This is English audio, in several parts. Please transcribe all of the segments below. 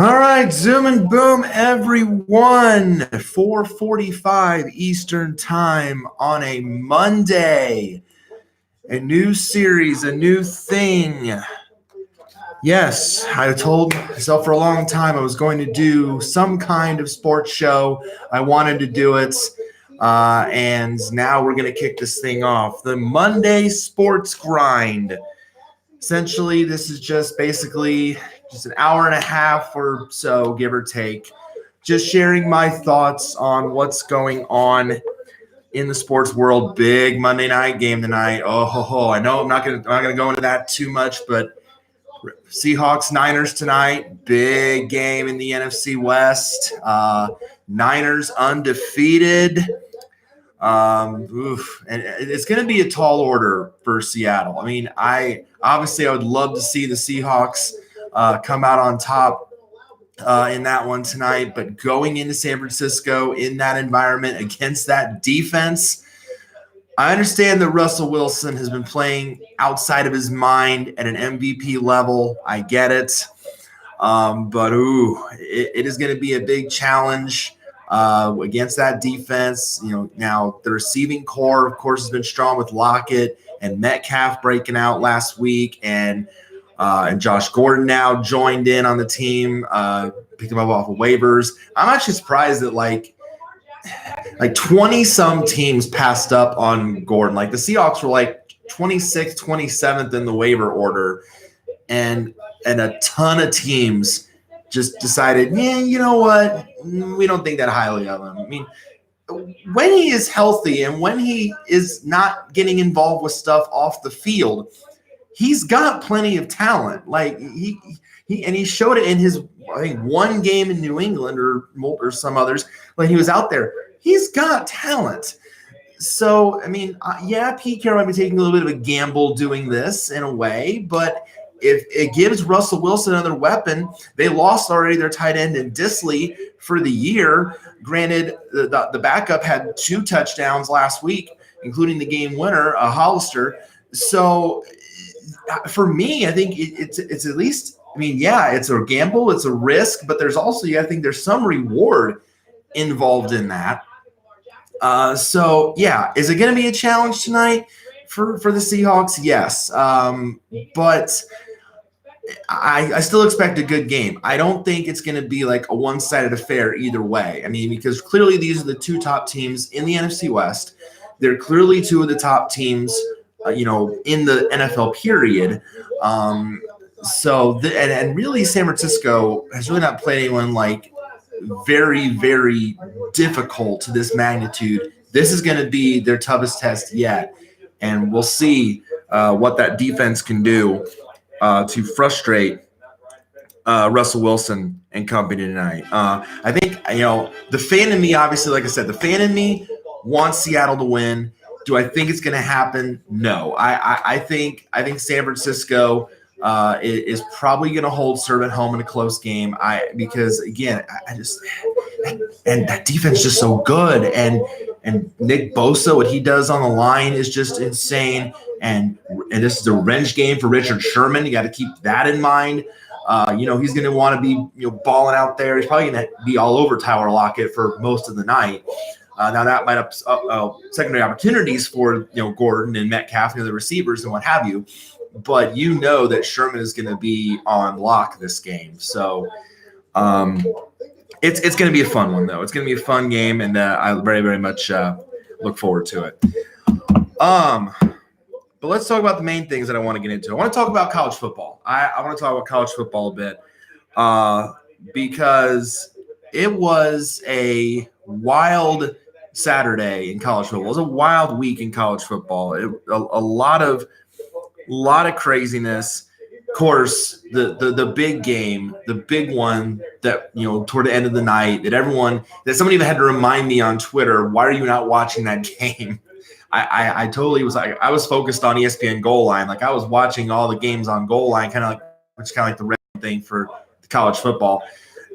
All right, zoom and boom, everyone. 4:45 Eastern Time on a Monday. A new series, a new thing. Yes, I told myself for a long time I was going to do some kind of sports show. I wanted to do it. And now we're going to kick this thing off. The Monday Sports Grind. Essentially, this is just basically just an hour and a half or so, give or take, just sharing my thoughts on what's going on in the sports world. Big Monday night game tonight. I know I'm not gonna go into that too much, but Seahawks Niners tonight. Big game in the NFC West. Niners undefeated. And it's going to be a tall order for Seattle. I mean, I would love to see the Seahawks come out on top in that one tonight, but going into San Francisco in that environment against that defense, I understand that Russell Wilson has been playing outside of his mind at an MVP level. I get it. But it is going to be a big challenge against that defense. Now the receiving core, of course, has been strong with Lockett and Metcalf breaking out last week, and Josh Gordon now joined in on the team, picked him up off of waivers. I'm actually surprised that like 20 some teams passed up on Gordon. Like the Seahawks were like 26th, 27th in the waiver order, and a ton of teams just decided, you know what? We don't think that highly of him. I mean, when he is healthy and when he is not getting involved with stuff off the field, he's got plenty of talent. Like he showed it in his, I think, one game in New England or some others when he was out there. He's got talent. So, I mean, Pete Carroll might be taking a little bit of a gamble doing this in a way, but if it gives Russell Wilson another weapon, they lost already their tight end in Disley for the year. Granted, the backup had 2 touchdowns last week, including the game winner, Hollister. So for me, I think it's at least, it's a gamble, it's a risk, but there's also, I think there's some reward involved in that. Is it going to be a challenge tonight for the Seahawks? Yes. But I still expect a good game. I don't think it's going to be like a one-sided affair either way. I mean, because clearly these are the 2 top teams in the NFC West. They're clearly 2 of the top teams, in the NFL period. And really San Francisco has really not played anyone like very, very difficult to this magnitude. This is going to be their toughest test yet. And we'll see what that defense can do to frustrate Russell Wilson and company tonight. I think, the fan in me, obviously, like I said, the fan in me wants Seattle to win. Do I think it's going to happen? No. I think San Francisco is probably going to hold serve at home in a close game. Because again, and that defense is just so good, and Nick Bosa, what he does on the line is just insane. And this is a revenge game for Richard Sherman. You got to keep that in mind. He's going to want to be balling out there. He's probably going to be all over Tyler Lockett for most of the night. Now that might up secondary opportunities for Gordon and Metcalf and the receivers and what have you. But that Sherman is going to be on lock this game. So it's going to be a fun one, though. It's going to be a fun game, and I very, very much look forward to it. But let's talk about the main things that I want to get into. I want to talk about college football. I want to talk about college football a bit because it was a wild Saturday in college football. It was a wild week in college football. A lot of craziness. Of course, the big game, the big one that toward the end of the night that somebody even had to remind me on Twitter, why are you not watching that game? I totally was like, I was focused on ESPN Goal Line. Like I was watching all the games on Goal Line, which is kind of like the red thing for college football.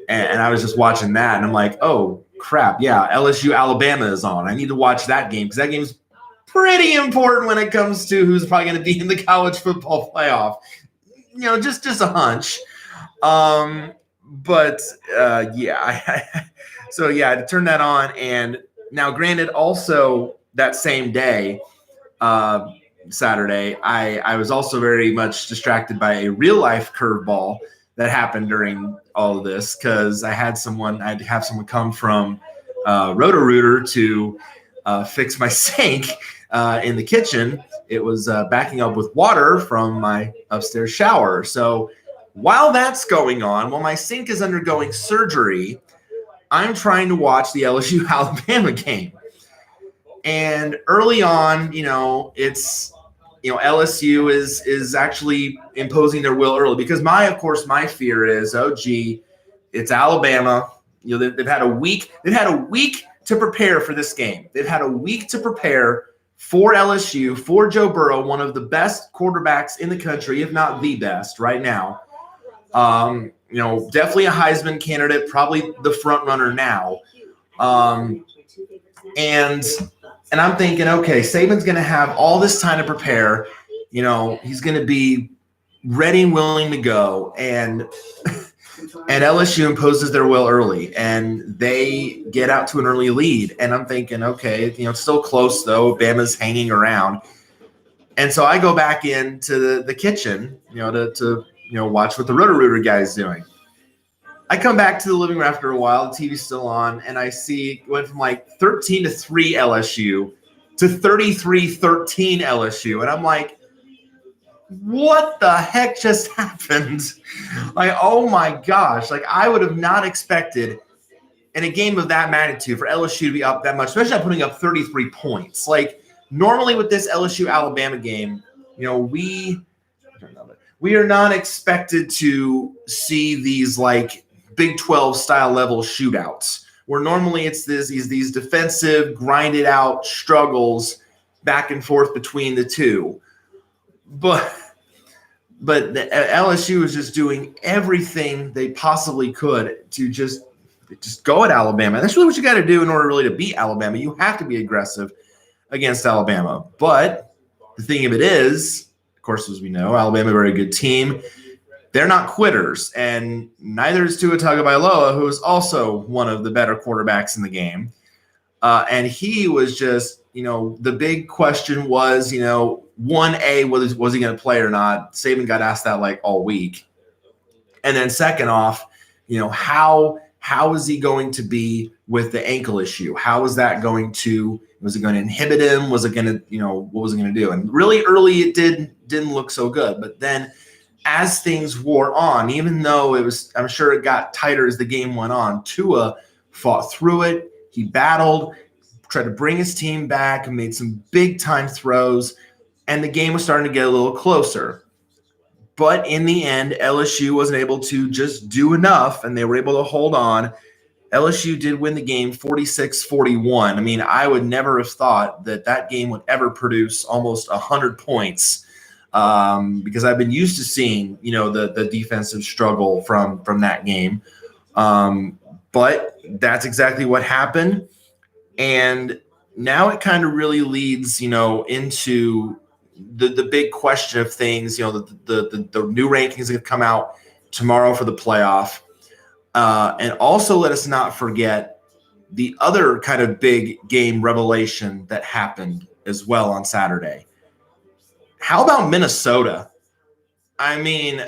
And I was just watching that, and I'm like, oh crap, yeah, LSU Alabama is on. I need to watch that game because that game's pretty important when it comes to who's probably going to be in the college football playoff. Just a hunch. But so yeah, I had to turn that on. And now, granted, also that same day, Saturday, I was also very much distracted by a real life curveball that happened during all of this, because I had to have someone come from Roto-Rooter to fix my sink in the kitchen. It was backing up with water from my upstairs shower. So while that's going on, while my sink is undergoing surgery, I'm trying to watch the LSU Alabama game. And early on, it's LSU is actually imposing their will early, because my fear is, oh gee, it's Alabama. They've had a week to prepare for this game. They've had a week to prepare for LSU, for Joe Burrow, one of the best quarterbacks in the country, if not the best right now. Definitely a Heisman candidate, probably the front runner now. And I'm thinking, okay, Saban's going to have all this time to prepare. He's going to be ready and willing to go. And LSU imposes their will early, and they get out to an early lead. And I'm thinking, okay, it's still close though. Bama's hanging around. And so I go back into the kitchen, to watch what the Roto-Rooter guy is doing. I come back to the living room after a while. The TV's still on, and I see it went from like 13-3 LSU to 33-13 LSU. And I'm like, what the heck just happened? Like, oh my gosh. Like, I would have not expected in a game of that magnitude for LSU to be up that much, especially not putting up 33 points. Like, normally with this LSU-Alabama game, we are not expected to see these like Big 12 style level shootouts, where normally it's these defensive, grinded out struggles back and forth between the two. But the LSU is just doing everything they possibly could to just go at Alabama. And that's really what you got to do in order really to beat Alabama. You have to be aggressive against Alabama. But the thing of it is, of course, as we know, Alabama, a very good team. They're not quitters, and neither is Tua Tagovailoa, who is also one of the better quarterbacks in the game. And he was just, the big question was, 1A, was he going to play or not? Saban got asked that like all week. And then second off, how is he going to be with the ankle issue? How is that going to – was it going to inhibit him? Was it going to – what was it going to do? And really early it didn't look so good. But then – as things wore on, even though I'm sure it got tighter as the game went on, Tua fought through it. He battled, tried to bring his team back, and made some big time throws, and the game was starting to get a little closer. But in the end, LSU wasn't able to just do enough, and they were able to hold on. LSU did win the game 46-41. I mean, I would never have thought that game would ever produce almost 100 points. Because I've been used to seeing, the defensive struggle from that game. But that's exactly what happened. And now it kind of really leads, into the big question of things, the new rankings that have come out tomorrow for the playoff. And also let us not forget the other kind of big game revelation that happened as well on Saturday. How about Minnesota? I mean,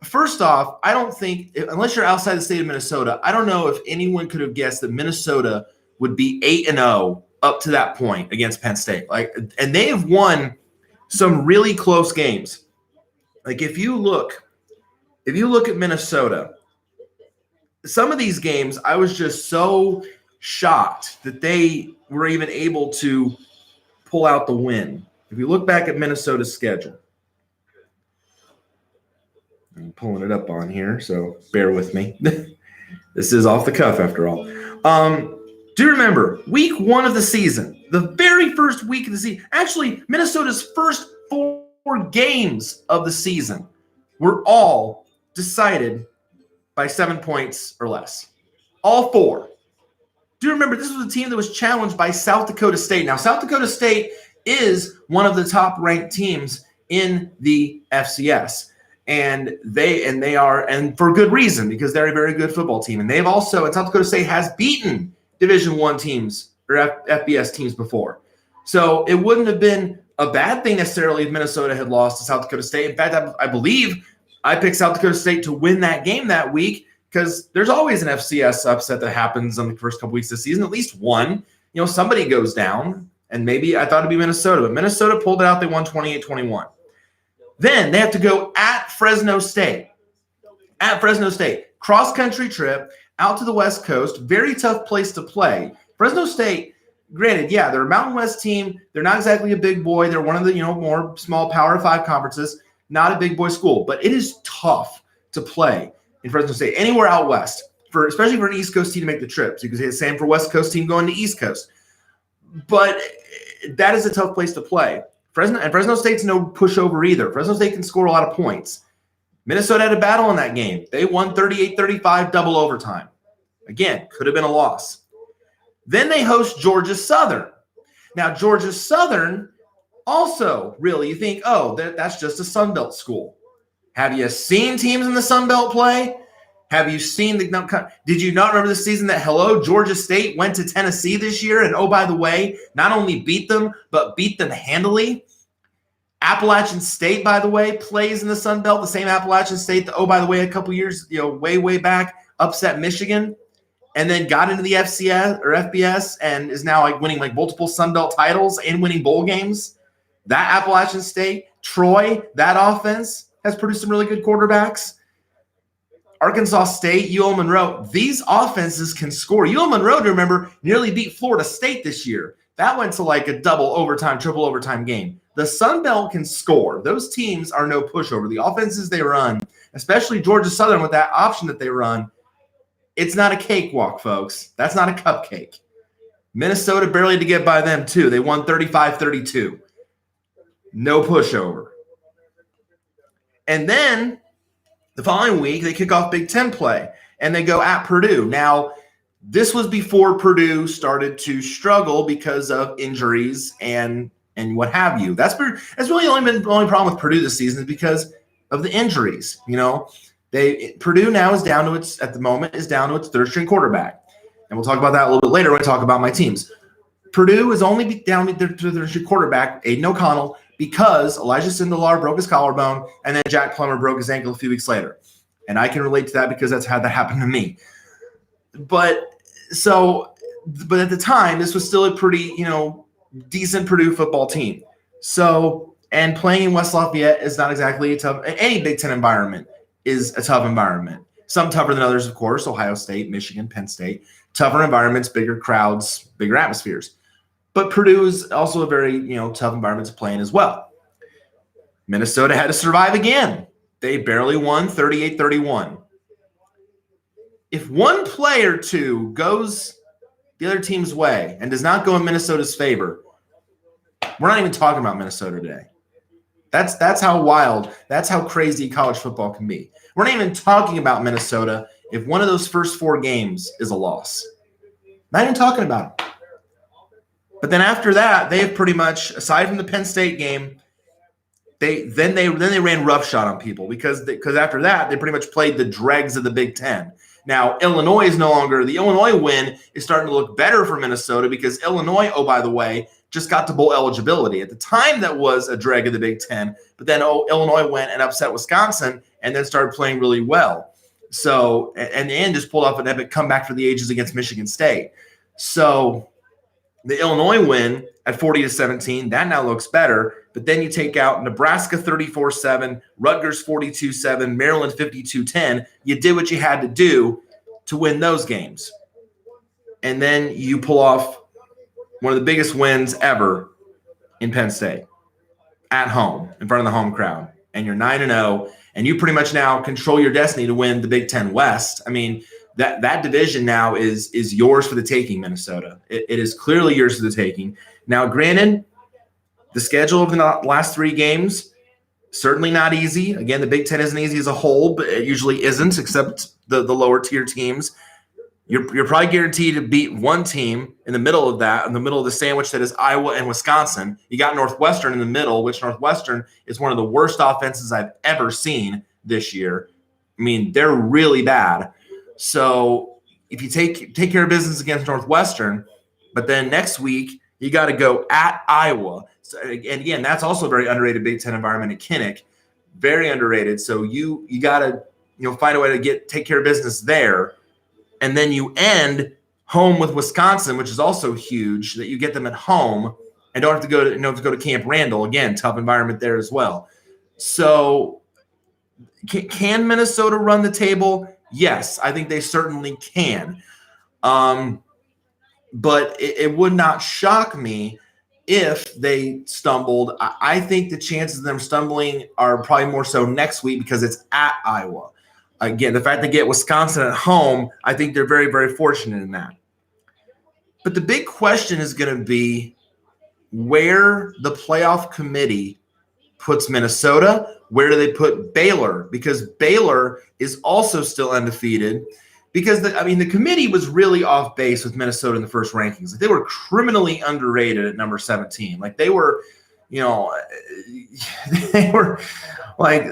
first off, I don't think, unless you're outside the state of Minnesota, I don't know if anyone could have guessed that Minnesota would be 8-0 up to that point against Penn State. And they have won some really close games. Like, if you look at Minnesota, some of these games, I was just so shocked that they were even able to pull out the win. If you look back at Minnesota's schedule, I'm pulling it up on here, so bear with me. This is off the cuff after all. Do remember, week 1 of the season, the very first week of the season, actually Minnesota's first 4 games of the season were all decided by 7 points or less. All 4. Do you remember this was a team that was challenged by South Dakota State? Now, South Dakota State is one of the top-ranked teams in the FCS. And they are, and for good reason, because they're a very good football team. And they've also, and South Dakota State has beaten Division I teams or FBS teams before. So it wouldn't have been a bad thing necessarily if Minnesota had lost to South Dakota State. In fact, I believe I picked South Dakota State to win that game that week, because there's always an FCS upset that happens on the first couple weeks of the season, at least one. Somebody goes down, and maybe I thought it'd be Minnesota, but Minnesota pulled it out. They won 28-21. Then they have to go at Fresno State. At Fresno State. Cross-country trip out to the West Coast. Very tough place to play. Fresno State, granted, yeah, they're a Mountain West team. They're not exactly a big boy. They're one of the more small Power 5 conferences. Not a big boy school. But it is tough to play in Fresno State. Anywhere out west, especially for an East Coast team to make the trip. So you can say the same for West Coast team going to East Coast. But that is a tough place to play. Fresno State's no pushover either. Fresno State can score a lot of points. Minnesota had a battle in that game. They won 38-35, double overtime. Again, could have been a loss. Then they host Georgia Southern. Now, Georgia Southern also, really, you think, oh, that's just a Sun Belt school. Have you seen teams in the Sun Belt play? Have you seen did you not remember the season that, Georgia State went to Tennessee this year? And, oh, by the way, not only beat them, but beat them handily. Appalachian State, by the way, plays in the Sun Belt. The same Appalachian State that, oh, by the way, a couple years, way back, upset Michigan. And then got into the FCS or FBS and is now winning multiple Sun Belt titles and winning bowl games. That Appalachian State, Troy, that offense has produced some really good quarterbacks. Arkansas State, UL Monroe, these offenses can score. UL Monroe, to remember, nearly beat Florida State this year. That went to a double overtime, triple overtime game. The Sun Belt can score. Those teams are no pushover. The offenses they run, especially Georgia Southern with that option that they run, it's not a cakewalk, folks. That's not a cupcake. Minnesota barely to get by them, too. They won 35-32. No pushover. And then the following week, they kick off Big Ten play, and they go at Purdue. Now, this was before Purdue started to struggle because of injuries and what have you. That's really only problem with Purdue this season is because of the injuries. Purdue now is down to its third string quarterback, and we'll talk about that a little bit later when I talk about my teams. Purdue is only down to their third string quarterback, Aiden O'Connell, because Elijah Sindelar broke his collarbone, and then Jack Plummer broke his ankle a few weeks later. And I can relate to that because that's how that happened to me. But at the time, this was still a pretty, decent Purdue football team. So, and playing in West Lafayette is not exactly a tough, any Big Ten environment is a tough environment. Some tougher than others, of course, Ohio State, Michigan, Penn State. Tougher environments, bigger crowds, bigger atmospheres. But Purdue is also a very, tough environment to play in as well. Minnesota had to survive again. They barely won 38-31. If one play or two goes the other team's way and does not go in Minnesota's favor, we're not even talking about Minnesota today. That's how wild, that's how crazy college football can be. We're not even talking about Minnesota if one of those first four games is a loss. Not even talking about it. But then after that, they have pretty much, aside from the Penn State game, they ran roughshod on people because after that they pretty much played the dregs of the Big Ten. Now Illinois is no longer the Illinois win is starting to look better for Minnesota because Illinois, oh by the way, just got to bowl eligibility. At the time that was a drag of the Big Ten, but then Illinois went and upset Wisconsin and then started playing really well. So and just pulled off an epic comeback for the ages against Michigan State. So the Illinois win at 40-17, that now looks better. But then you take out Nebraska 34-7, Rutgers 42-7, Maryland 52-10. You did what you had to do to win those games. And then you pull off one of the biggest wins ever in Penn State at home in front of the home crowd. And you're 9-0, and you pretty much now control your destiny to win the Big Ten West. I mean, that division now is yours for the taking, Minnesota. It is clearly yours for the taking. Now, granted, the schedule of the last three games, certainly not easy. Again, the Big Ten isn't easy as a whole, but it usually isn't, except the lower tier teams. You're probably guaranteed to beat one team in the middle of that, in the middle of the sandwich that is Iowa and Wisconsin. You got Northwestern in the middle, which Northwestern is one of the worst offenses I've ever seen. this year. I mean, they're really bad. So if you take care of business against Northwestern, but then next week you got to go at Iowa. So, and again, that's also a very underrated Big Ten environment at Kinnick, very underrated. So you got to find a way to take care of business there, and then you end home with Wisconsin, which is also huge. That you get them at home and don't have to go to Camp Randall again. Tough environment there as well. So can Minnesota run the table? Yes, I think they certainly can. But it would not shock me if they stumbled. I think the chances of them stumbling are probably more so next week because it's at Iowa. Again, the fact they get Wisconsin at home, I think they're very, very fortunate in that. But the big question is going to be where the playoff committee puts Minnesota. Where do they put Baylor? Because Baylor is also still undefeated. Because the committee was really off base with Minnesota in the first rankings. Like, they were criminally underrated at number 17. Like, they were, they were like,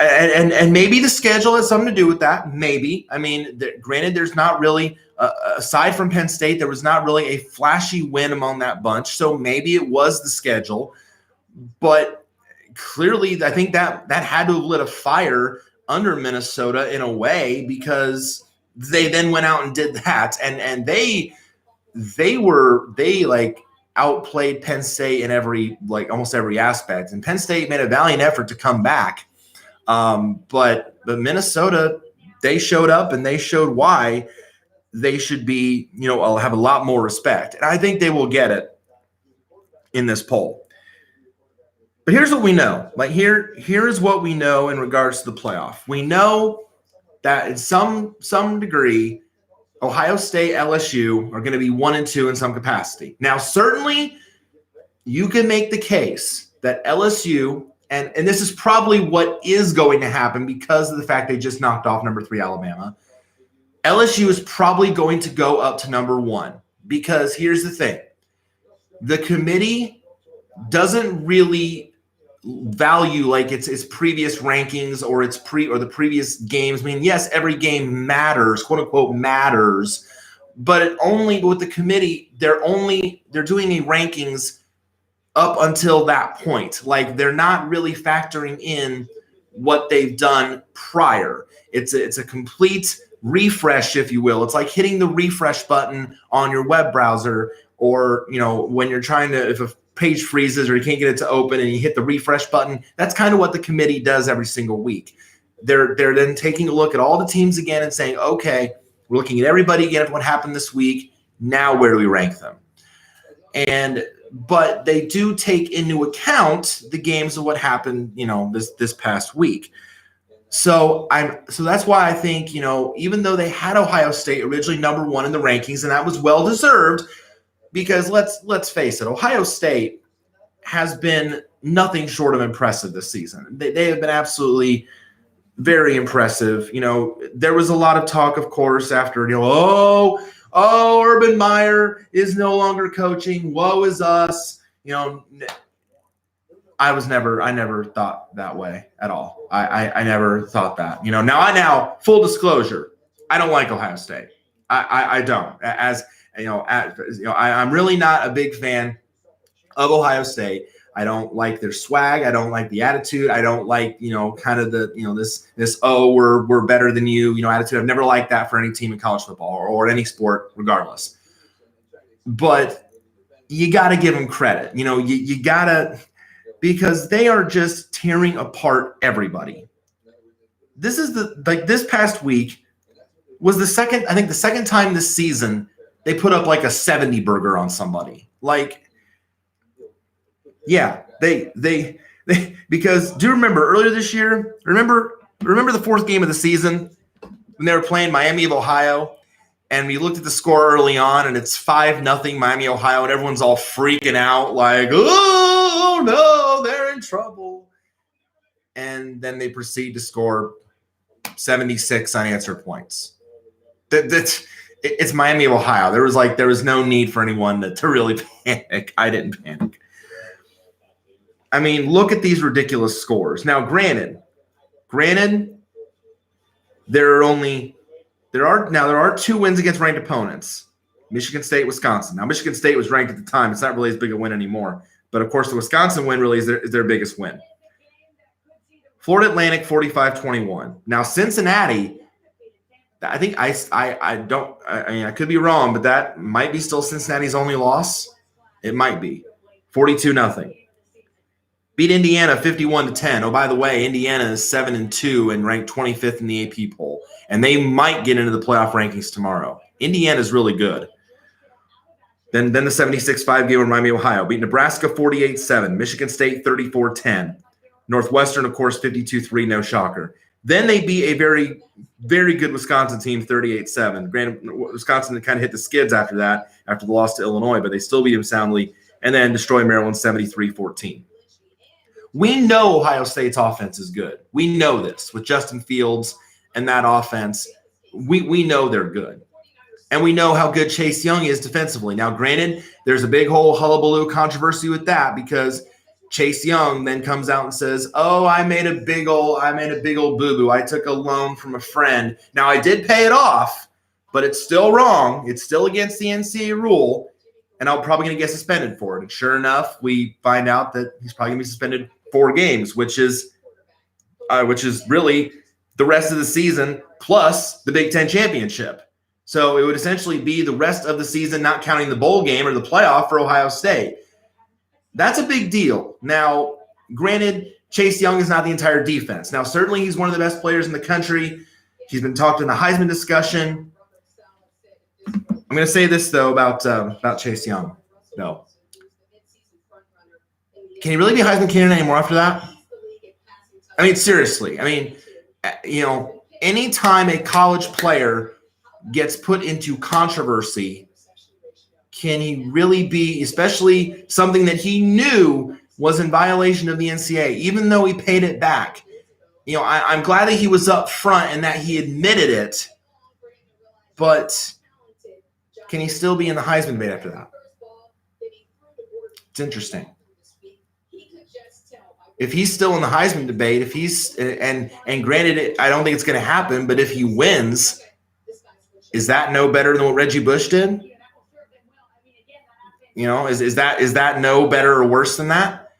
and maybe the schedule has something to do with that. Maybe. I mean, granted, there's not really, aside from Penn State, there was not really a flashy win among that bunch. So maybe it was the schedule. But clearly, I think that had to have lit a fire under Minnesota in a way, because they then went out and did that, and they outplayed Penn State in almost every aspect. And Penn State made a valiant effort to come back, but Minnesota, they showed up and they showed why they should be have a lot more respect, and I think they will get it in this poll. But here's what we know. Here is what we know in regards to the playoff. We know that in some degree, Ohio State, LSU are going to be 1 and 2 in some capacity. Now, certainly, you can make the case that LSU, and this is probably what is going to happen because of the fact they just knocked off number 3 Alabama. LSU is probably going to go up to number 1, because here's the thing. The committee doesn't really value its previous rankings or the previous games. I mean, yes, every game matters, quote unquote matters, but with the committee, they're doing a rankings up until that point. Like, they're not really factoring in what they've done prior. It's a complete refresh, if you will. It's like hitting the refresh button on your web browser, or when you're trying to, if a page freezes or you can't get it to open and you hit the refresh button. That's kind of what the committee does every single week. They're then taking a look at all the teams again and saying, okay, we're looking at everybody again at what happened this week. Now where do we rank them? But they do take into account the games of what happened, this past week. So that's why I think, even though they had Ohio State originally number 1 in the rankings, and that was well deserved, because let's face it, Ohio State has been nothing short of impressive this season. They have been absolutely very impressive. There was a lot of talk, of course, after Urban Meyer is no longer coaching. Woe is us. I never thought that way at all. I never thought that. Now full disclosure, I don't like Ohio State. I don't. I'm really not a big fan of Ohio State. I don't like their swag. I don't like the attitude. I don't like, kind of the, this, oh, we're better than you, attitude. I've never liked that for any team in college football or any sport, regardless. But you got to give them credit. You got to, because they are just tearing apart everybody. This past week was the second time this season they put up a 70 burger on somebody. They because do you remember earlier this year? Remember the 4th game of the season when they were playing Miami of Ohio, and we looked at the score early on, and it's 5-0 Miami, Ohio, and everyone's all freaking out oh no, they're in trouble. And then they proceed to score 76 unanswered points. It's Miami of Ohio. There was no need for anyone to really panic. I didn't panic. I mean, look at these ridiculous scores. Now, granted, Granted, there are 2 wins against ranked opponents. Michigan State, Wisconsin. Now, Michigan State was ranked at the time. It's not really as big a win anymore. But, of course, the Wisconsin win really is their biggest win. Florida Atlantic, 45-21. Now, Cincinnati, I think I could be wrong, but that might be still Cincinnati's only loss. It might be. 42-0. Beat Indiana 51-10. Oh, by the way, Indiana is 7-2 and ranked 25th in the AP poll. And they might get into the playoff rankings tomorrow. Indiana is really good. Then the 76-5 game with Miami, Ohio. Beat Nebraska 48-7. Michigan State 34-10. Northwestern, of course, 52-3, no shocker. Then they beat a very, very good Wisconsin team 38-7. Granted, Wisconsin kind of hit the skids after that, after the loss to Illinois, but they still beat them soundly. And then destroy Maryland 73-14. We know Ohio State's offense is good. We know this with Justin Fields and that offense. We know they're good. And we know how good Chase Young is defensively. Now, granted, there's a big whole hullabaloo controversy with that because Chase Young then comes out and says, "Oh, I made a big old boo-boo. I took a loan from a friend. Now, I did pay it off, but it's still wrong. It's still against the NCAA rule, and I'm probably going to get suspended for it." And sure enough, we find out that he's probably going to be suspended 4 games, which is really the rest of the season plus the Big Ten championship. So it would essentially be the rest of the season, not counting the bowl game or the playoff for Ohio State. That's a big deal. Now, granted, Chase Young is not the entire defense. Now, certainly he's one of the best players in the country. He's been talked in the Heisman discussion. I'm going to say this, though, about Chase Young, though. Can he really be a Heisman candidate anymore after that? I mean, seriously. I mean, anytime a college player gets put into controversy, can he really be, especially something that he knew was in violation of the NCAA, even though he paid it back? I'm glad that he was up front and that he admitted it, but can he still be in the Heisman debate after that? It's interesting. If he's still in the Heisman debate, if he's and granted, I don't think it's going to happen, but if he wins, is that no better than what Reggie Bush did? Is that no better or worse than that?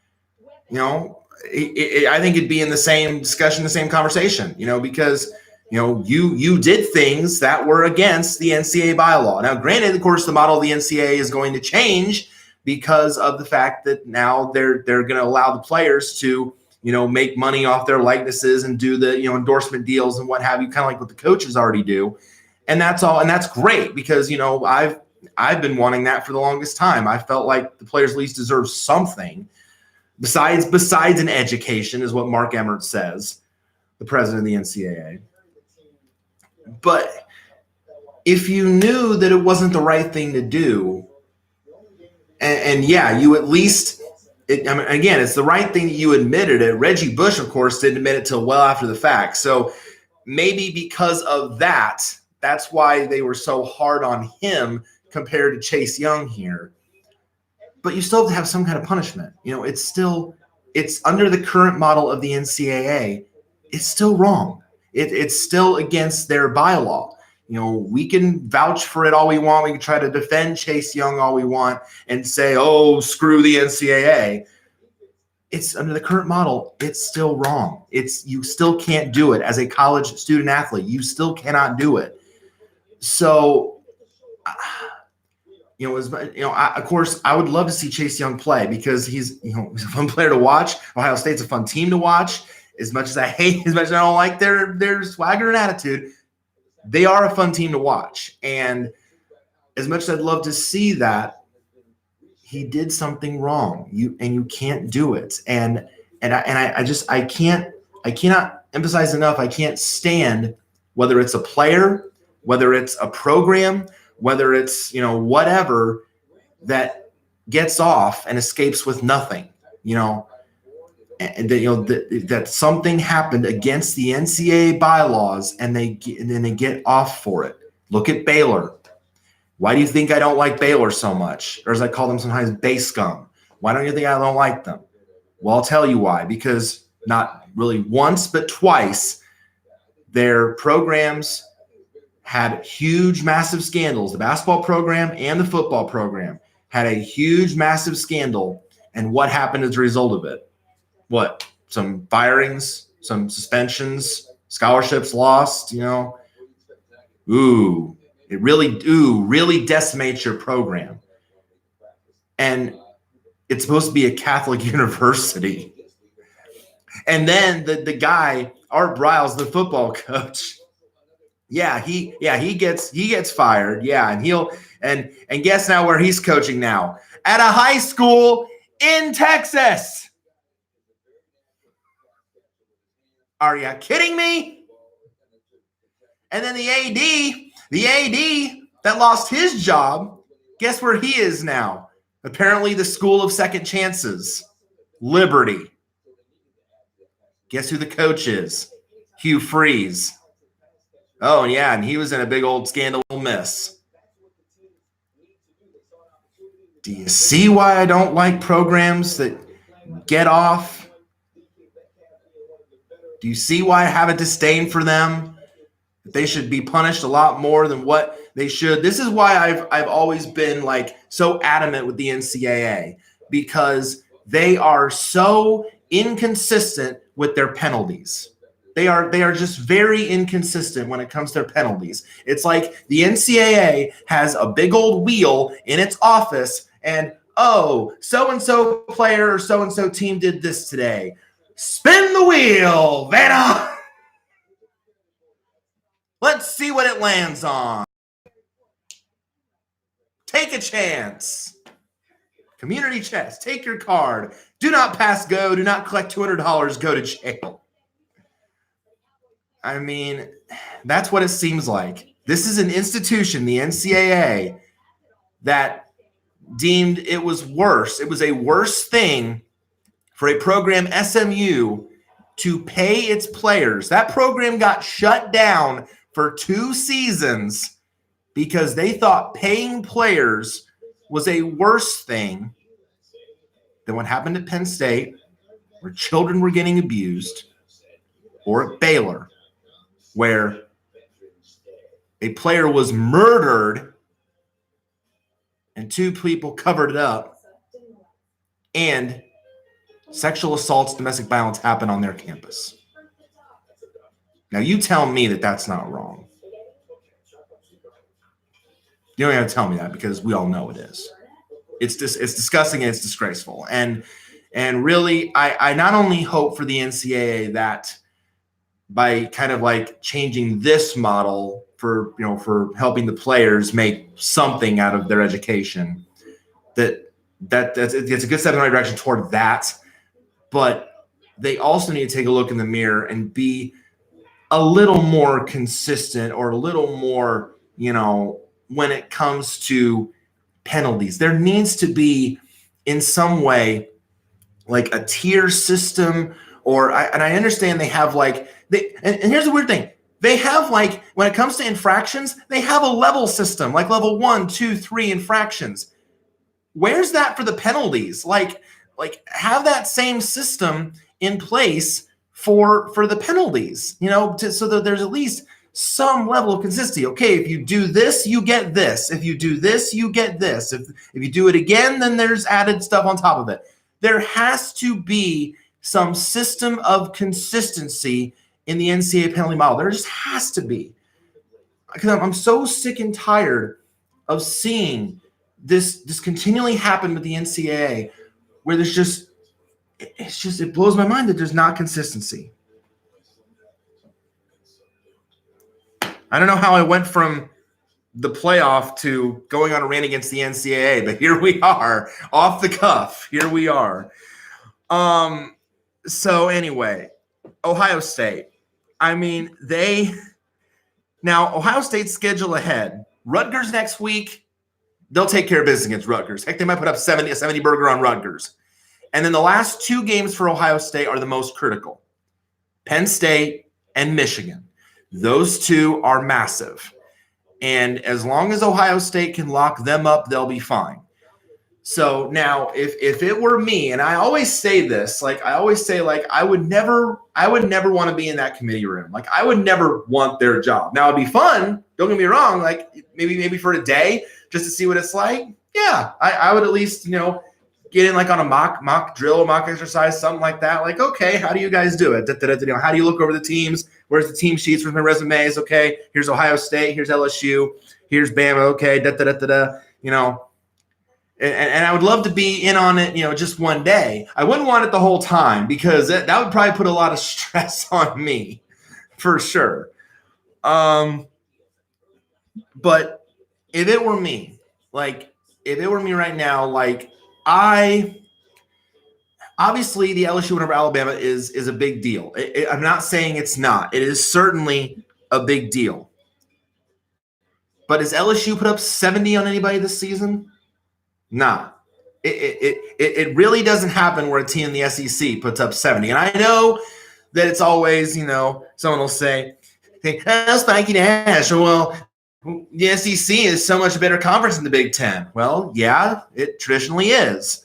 I think it'd be in the same discussion, the same conversation. Because you did things that were against the NCAA bylaw. Now, granted, of course, the model of the NCAA is going to change because of the fact that now they're going to allow the players to make money off their likenesses and do the endorsement deals and what have you, kind of like what the coaches already do. And that's all, and that's great because I've been wanting that for the longest time. I felt like the players at least deserve something besides an education, is what Mark Emmert says, the president of the NCAA. But if you knew that it wasn't the right thing to do, and you at least, again, it's the right thing that you admitted it. Reggie Bush, of course, didn't admit it till well after the fact. So maybe because of that, that's why they were so hard on him compared to Chase Young here. But you still have to have some kind of punishment. It's under the current model of the NCAA. It's still wrong. It's still against their bylaw. We can vouch for it all we want. We can try to defend Chase Young all we want and say, oh, screw the NCAA. It's under the current model. It's still wrong. You still can't do it as a college student athlete. You still cannot do it. So, of course, I would love to see Chase Young play because he's a fun player to watch. Ohio State's a fun team to watch. As much as I don't like their swagger and attitude, they are a fun team to watch. And as much as I'd love to see that, he did something wrong. You can't do it. And I cannot emphasize enough. I can't stand whether it's a player, whether it's a program, whether it's whatever that gets off and escapes with nothing. That something happened against the NCAA bylaws and they get off for it. Look at Baylor. Why do you think I don't like Baylor so much? Or as I call them sometimes, Bay scum. Why don't you think I don't like them? Well, I'll tell you why. Because not really once, but twice, their programs had huge, massive scandals. The basketball program and the football program had a huge, massive scandal. And what happened as a result of it? What? Some firings, some suspensions, scholarships lost, It really decimates your program. And it's supposed to be a Catholic university. And then the guy, Art Briles, the football coach, he gets fired. Yeah, and guess now where he's coaching now? At a high school in Texas. Are you kidding me? And then the AD that lost his job, guess where he is now? Apparently the School of Second Chances, Liberty. Guess who the coach is? Hugh Freeze. Oh, yeah, and he was in a big old scandal mess. Do you see why I don't like programs that get off? Do you see why I have a disdain for them? That they should be punished a lot more than what they should. This is why I've always been so adamant with the NCAA, because they are so inconsistent with their penalties. They are just very inconsistent when it comes to their penalties. It's like the NCAA has a big old wheel in its office, and so-and-so player or so-and-so team did this today. Spin the wheel, Vanna. Let's see what it lands on. Take a chance. Community chest. Take your card. Do not pass go. Do not collect $200. Go to jail. I mean, that's what it seems like. This is an institution, the NCAA, that deemed it was worse. It was a worse thing for a program, SMU, to pay its players. That program got shut down for 2 seasons because they thought paying players was a worse thing than what happened at Penn State, where children were getting abused, or at Baylor, where a player was murdered and 2 people covered it up, and sexual assaults, domestic violence happened on their campus. Now, you tell me that that's not wrong. You don't have to tell me that, because we all know it is. It's disgusting and it's disgraceful. And really, I not only hope for the NCAA that by kind of changing this model for helping the players make something out of their education, that's it's a good step in the right direction toward that. But they also need to take a look in the mirror and be a little more consistent, or a little more, when it comes to penalties. There needs to be, in some way, a tier system, and I understand they have and here's the weird thing. They have when it comes to infractions, they have a level system, level 1, 2, 3 infractions. Where's that for the penalties? Have that same system in place for the penalties, so that there's at least some level of consistency. Okay, if you do this, you get this. If you do this, you get this. If you do it again, then there's added stuff on top of it. There has to be some system of consistency in the NCAA penalty model. There just has to be. Because I'm so sick and tired of seeing this continually happen with the NCAA, where it blows my mind that there's not consistency. I don't know how I went from the playoff to going on a rant against the NCAA, but here we are, off the cuff. Here we are. So anyway, Ohio State. I mean, Ohio State's schedule ahead. Rutgers next week. They'll take care of business against Rutgers. Heck, they might put up a 70 burger on Rutgers. And then the last 2 games for Ohio State are the most critical. Penn State and Michigan. Those 2 are massive. And as long as Ohio State can lock them up, they'll be fine. So now if it were me, and I always say this, I would never want to be in that committee room. Like, I would never want their job. Now, it'd be fun, don't get me wrong, like maybe for a day just to see what it's like. Yeah, I would at least, get in like on a mock drill, mock exercise, something like that. Like, okay, how do you guys do it? How do you look over the teams? Where's the team sheets with my resumes? Okay, here's Ohio State, here's LSU, here's Bama. Okay, And I would love to be in on it, just one day. I wouldn't want it the whole time because that would probably put a lot of stress on me, for sure. But if it were me, right now, obviously the LSU win over Alabama is a big deal. I'm not saying it's not. It is certainly a big deal. But has LSU put up 70 on anybody this season? Nah. It really doesn't happen where a team in the SEC puts up 70. And I know that it's always, someone will say, hey, Spiky Nash, well, the SEC is so much better conference than the Big Ten. Well, yeah, it traditionally is.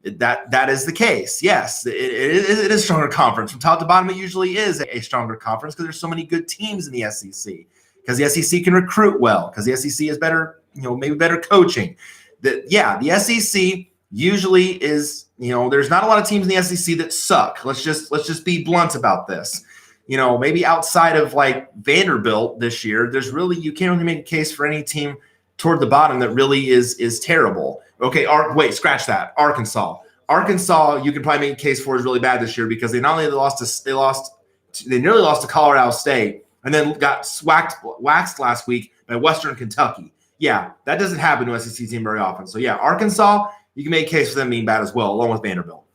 That is the case. Yes, it is a stronger conference. From top to bottom, it usually is a stronger conference because there's so many good teams in the SEC. Because the SEC can recruit well. Because the SEC is better, maybe better coaching. The SEC usually is, there's not a lot of teams in the SEC that suck. Let's just be blunt about this. Maybe outside of like Vanderbilt this year, you can't really make a case for any team toward the bottom that really is terrible. Okay, scratch that. Arkansas, you can probably make a case for is really bad this year because they not only they nearly lost to Colorado State and then got waxed last week by Western Kentucky. Yeah, that doesn't happen to an SEC team very often. So yeah, Arkansas, you can make a case for them being bad as well, along with Vanderbilt.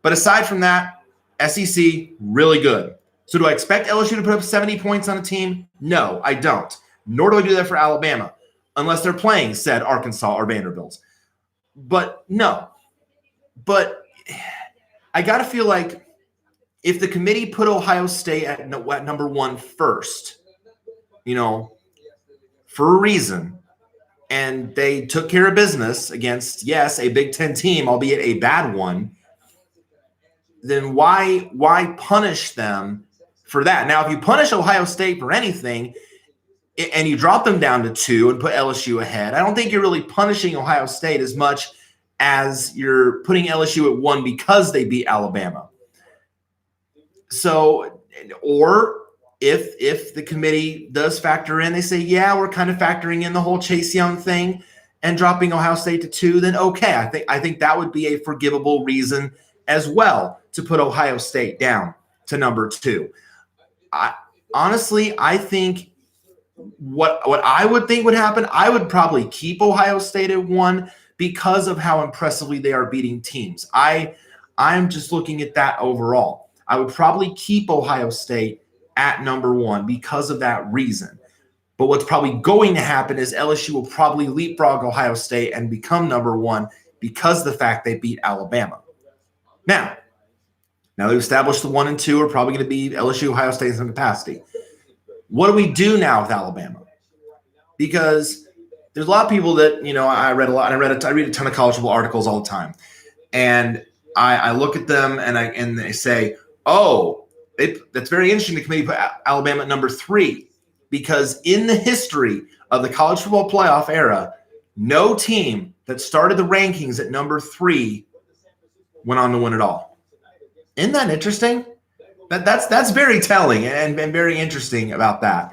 But aside from that, SEC, really good. So do I expect LSU to put up 70 points on a team? No, I don't. Nor do I do that for Alabama, unless they're playing said Arkansas or Vanderbilt. But no. But I got to feel like if the committee put Ohio State at number one first, for a reason, and they took care of business against, yes, a Big Ten team, albeit a bad one, then why punish them for that? Now, if you punish Ohio State for anything and you drop them down to 2 and put LSU ahead, I don't think you're really punishing Ohio State as much as you're putting LSU at 1 because they beat Alabama. So, or if the committee does factor in, they say, yeah, we're kind of factoring in the whole Chase Young thing and dropping Ohio State to 2, then okay. I think that would be a forgivable reason as well to put Ohio State down to number 2. I think what I would think would happen, I would probably keep Ohio State at 1 because of how impressively they are beating teams. I'm just looking at that overall. I would probably keep Ohio State at number 1 because of that reason. But what's probably going to happen is LSU will probably leapfrog Ohio State and become number 1 because of the fact they beat Alabama. Now they've established the 1 and 2 are probably going to be LSU, Ohio State in some capacity. What do we do now with Alabama? Because there's a lot of people that, I read a lot. I read a ton of college football articles all the time. And I look at them and they say, oh, that's very interesting. The committee put Alabama at number 3 because in the history of the college football playoff era, no team that started the rankings at number 3 went on to win it all. Isn't that interesting? That's very telling and very interesting about that.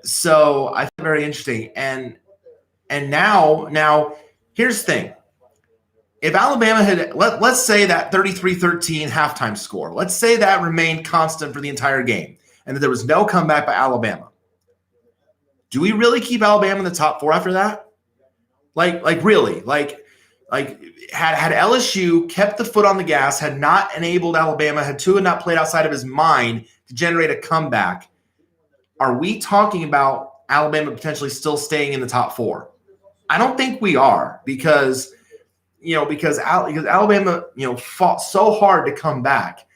So I think very interesting. And now here's the thing. If Alabama had, let's say that 33-13 halftime score, let's say that remained constant for the entire game and that there was no comeback by Alabama. Do we really keep Alabama in the top 4 after that? Really? Had LSU kept the foot on the gas, had not enabled Alabama, had Tua not played outside of his mind to generate a comeback, are we talking about Alabama potentially still staying in the top 4? I don't think we are because Alabama, fought so hard to come back.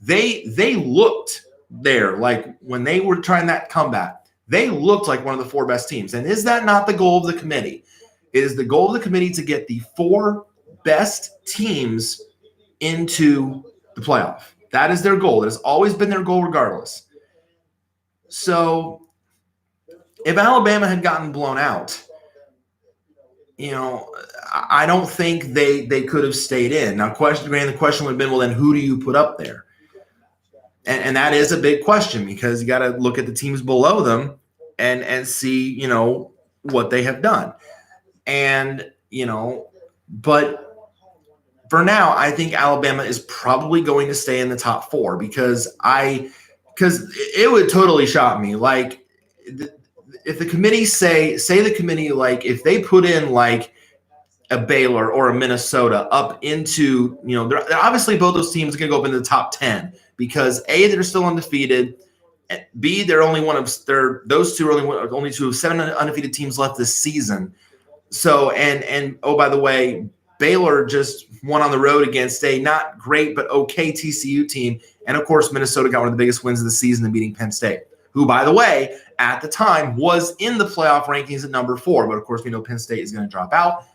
They looked there like when they were trying that comeback, they looked like one of the 4 best teams. And is that not the goal of the committee? It is the goal of the committee to get the 4 best teams into the playoff. That is their goal. It has always been their goal regardless. So if Alabama had gotten blown out, I don't think they could have stayed in. Now, the question would have been, well, then who do you put up there? And that is a big question because you got to look at the teams below them and see, what they have done. And, but for now, I think Alabama is probably going to stay in the top 4 because it would totally shock me. Like, if the committee say the committee, like, if they put in like a Baylor or a Minnesota up into, they're obviously both those teams are going to go up into the top 10 because A, they're still undefeated. B, they're only those two are only 2 of 7 undefeated teams left this season. So, and oh, by the way, Baylor just won on the road against a not great but okay TCU team. And, of course, Minnesota got one of the biggest wins of the season in beating Penn State, who, by the way, at the time was in the playoff rankings at number 4. But, of course, we know Penn State is going to drop out.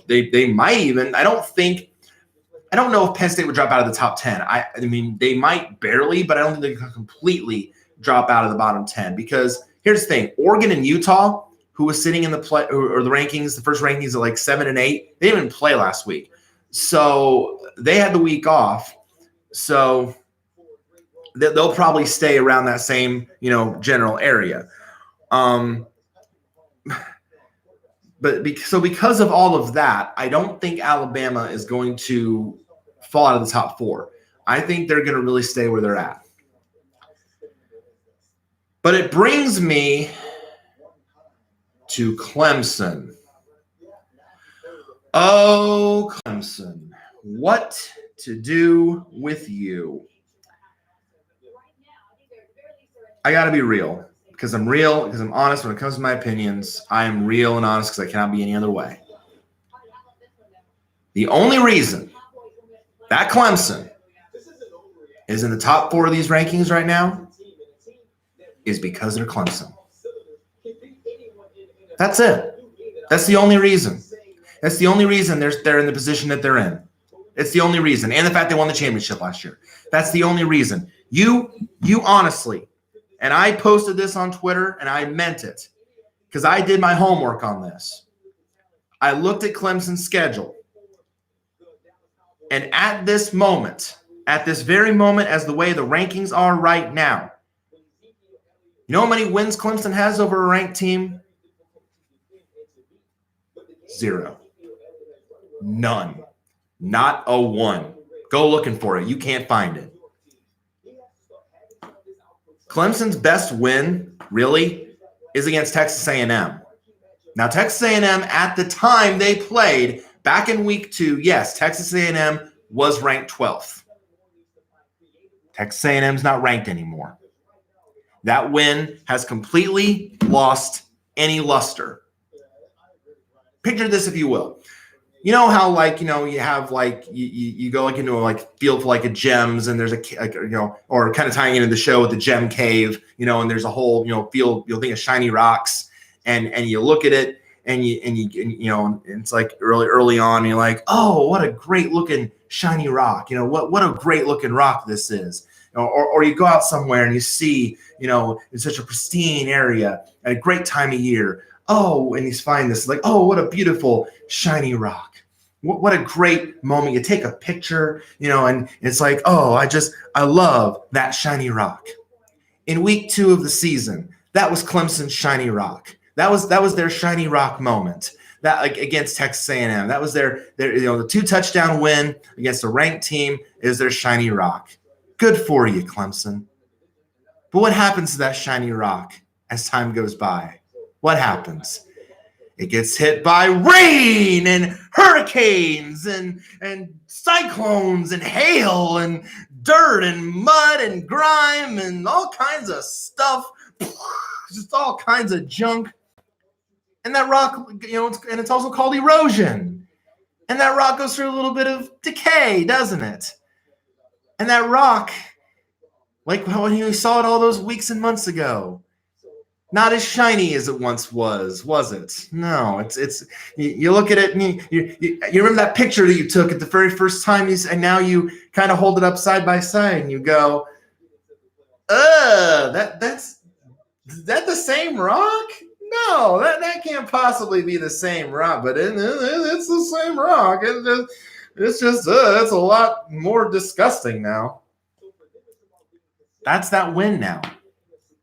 They might even – I don't know if Penn State would drop out of the top 10. I mean, they might barely, but I don't think they could completely drop out of the bottom 10 because here's the thing. Oregon and Utah – who was sitting in the play or the rankings, the first rankings at like 7 and 8. They didn't even play last week. So they had the week off. So they'll probably stay around that same, general area. Because of all of that, I don't think Alabama is going to fall out of the top 4. I think they're going to really stay where they're at. But it brings me to Clemson. Oh, Clemson, what to do with you? I got to be real because I'm real, because I'm honest when it comes to my opinions. I am real and honest because I cannot be any other way. The only reason that Clemson is in the top 4 of these rankings right now is because they're Clemson. That's it. That's the only reason. That's the only reason they're in the position that they're in. It's the only reason. And the fact they won the championship last year. That's the only reason. You honestly, and I posted this on Twitter and I meant it because I did my homework on this. I looked at Clemson's schedule. And at this moment, at this very moment, as the way the rankings are right now, you know how many wins Clemson has over a ranked team? 0. None. Not a 1. Go looking for it. You can't find it. Clemson's best win, really, is against Texas A&M. Now, Texas A&M, at the time they played, back in week 2, yes, Texas A&M was ranked 12th. Texas A&M's not ranked anymore. That win has completely lost any luster. Picture this, if you will. You know how, like, you have, like, you go, like, into a, like, field for, like, a gems, and there's or kind of tying into the show with the gem cave, and there's a whole, field, you'll think of shiny rocks, and you look at it, and it's like early on, and you're like, oh, what a great looking shiny rock. What a great looking rock this is. Or you go out somewhere and you see, it's such a pristine area at a great time of year. Oh, and you find this, like, oh, what a beautiful shiny rock. What a great moment. You take a picture, and it's like, oh, I love that shiny rock. In week 2 of the season, that was Clemson's shiny rock. That was their shiny rock moment. That, like, against Texas A&M. That was their the 2-touchdown win against a ranked team is their shiny rock. Good for you, Clemson. But what happens to that shiny rock as time goes by? What happens? It gets hit by rain and hurricanes and cyclones and hail and dirt and mud and grime and all kinds of stuff, just all kinds of junk. And that rock, and it's also called erosion. And that rock goes through a little bit of decay, doesn't it? And that rock, like when you saw it all those weeks and months ago, Not as shiny as it once was it? No, it's. You look at it and you remember that picture that you took at the very first time, and now you kind of hold it up side by side and you go, that's the same rock? No, that can't possibly be the same rock, but it's the same rock. It's a lot more disgusting now. That's that win now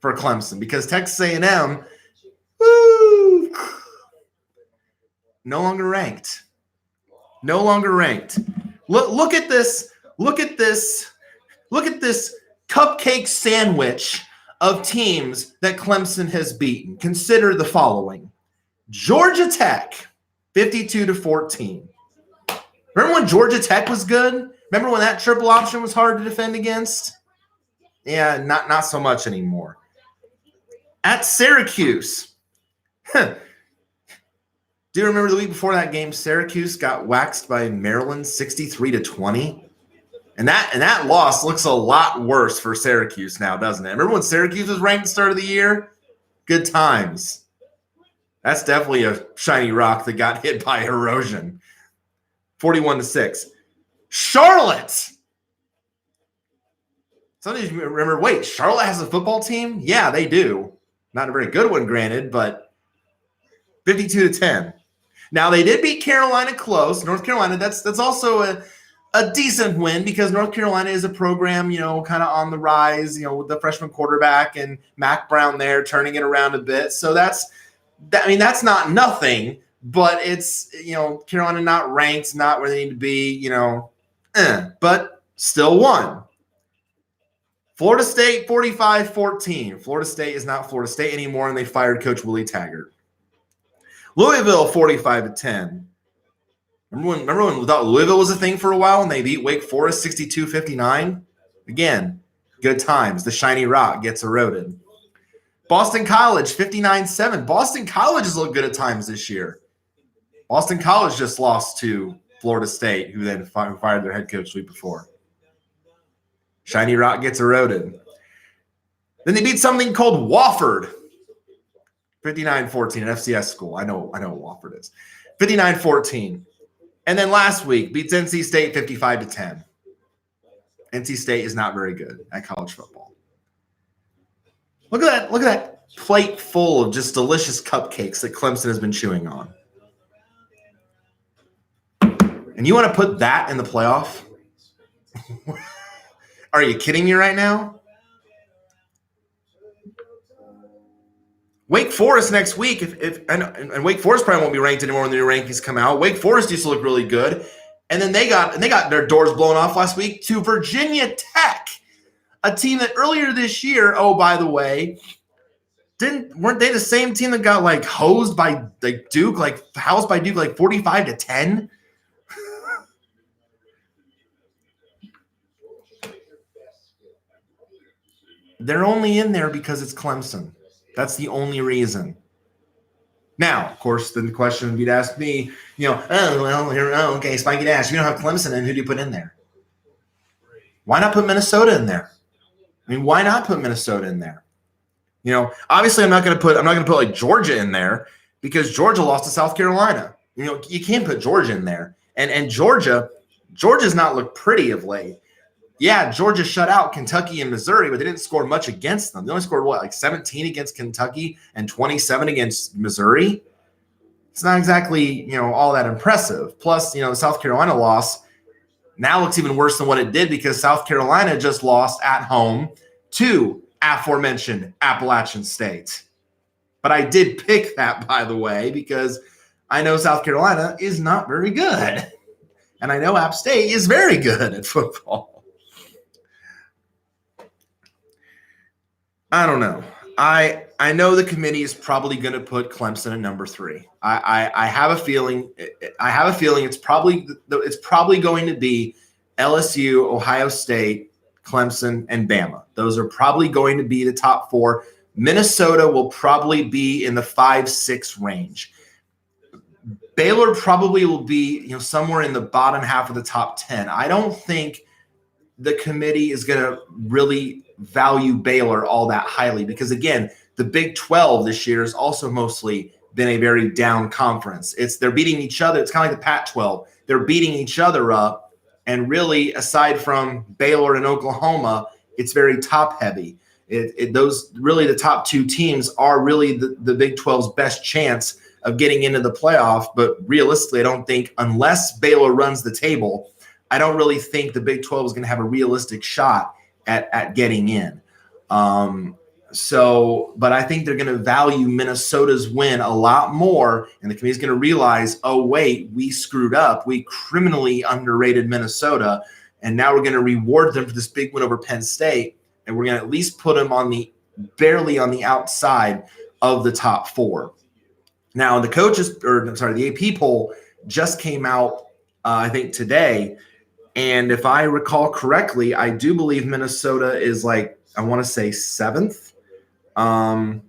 for Clemson, because Texas A&M, woo, no longer ranked. No longer ranked. Look at this. Look at this. Look at this cupcake sandwich of teams that Clemson has beaten. Consider the following: Georgia Tech, 52-14. Remember when Georgia Tech was good? Remember when that triple option was hard to defend against? Yeah, not so much anymore. At Syracuse. Do you remember the week before that game, Syracuse got waxed by Maryland 63-20? And that loss looks a lot worse for Syracuse now, doesn't it? Remember when Syracuse was ranked at the start of the year? Good times. That's definitely a shiny rock that got hit by erosion. 41-6. Charlotte. Some of you remember, wait, Charlotte has a football team? Yeah, they do. Not a very good one, granted, but 52-10. Now, they did beat Carolina close. North Carolina, that's also a decent win, because North Carolina is a program, kind of on the rise, with the freshman quarterback and Mac Brown there turning it around a bit. So that's not nothing, but it's, Carolina not ranked, not where they need to be, but still won. Florida State, 45-14. Florida State is not Florida State anymore, and they fired Coach Willie Taggart. Louisville, 45-10. Remember when we thought Louisville was a thing for a while and they beat Wake Forest 62-59? Again, good times. The shiny rock gets eroded. Boston College, 59-7. Boston College has looked good at times this year. Boston College just lost to Florida State, who then fired their head coach the week before. Shiny rock gets eroded. Then they beat something called Wofford. 59-14, an FCS school. I know what Wofford is. 59-14. And then last week, beats NC State 55-10. NC State is not very good at college football. Look at that plate full of just delicious cupcakes that Clemson has been chewing on. And you want to put that in the playoff? Are you kidding me right now? Wake Forest next week, and Wake Forest probably won't be ranked anymore when the new rankings come out. Wake Forest used to look really good, and then they got their doors blown off last week to Virginia Tech, a team that earlier this year, oh, by the way, weren't they the same team that got housed by Duke 45-10? They're only in there because it's Clemson. That's the only reason. Now, of course, then the question you'd ask me, okay, Spike, you'd ask, you don't have Clemson in, who do you put in there? Why not put Minnesota in there? Why not put Minnesota in there? Obviously I'm not going to put Georgia in there, because Georgia lost to South Carolina. You can't put Georgia in there. And Georgia's not looked pretty of late. Yeah, Georgia shut out Kentucky and Missouri, but they didn't score much against them. They only scored 17 against Kentucky and 27 against Missouri. It's not exactly, all that impressive. Plus, the South Carolina loss now looks even worse than what it did, because South Carolina just lost at home to aforementioned Appalachian State. But I did pick that, by the way, because I know South Carolina is not very good. And I know App State is very good at football. I don't know. I know the committee is probably going to put Clemson at number 3. I have a feeling. It's probably going to be LSU, Ohio State, Clemson, and Bama. Those are probably going to be the top 4. Minnesota will probably be in the 5-6 range. Baylor probably will be somewhere in the bottom half of the top 10. I don't think the committee is going to really value Baylor all that highly, because again, the Big 12 this year has also mostly been a very down conference. They're beating each other. It's kind of like the Pac-12. They're beating each other up. And really, aside from Baylor and Oklahoma, it's very top heavy. Those really the top two teams are really the Big 12's best chance of getting into the playoff. But realistically, I don't think, unless Baylor runs the table, I don't really think the Big 12 is going to have a realistic shot at getting in. But I think they're going to value Minnesota's win a lot more, and the committee's going to realize, oh, wait, we screwed up. We criminally underrated Minnesota, and now we're going to reward them for this big win over Penn State, and we're going to at least put them barely on the outside of the top four. Now, the AP poll just came out, I think, today, and if I recall correctly, I do believe Minnesota is I want to say 7th. Let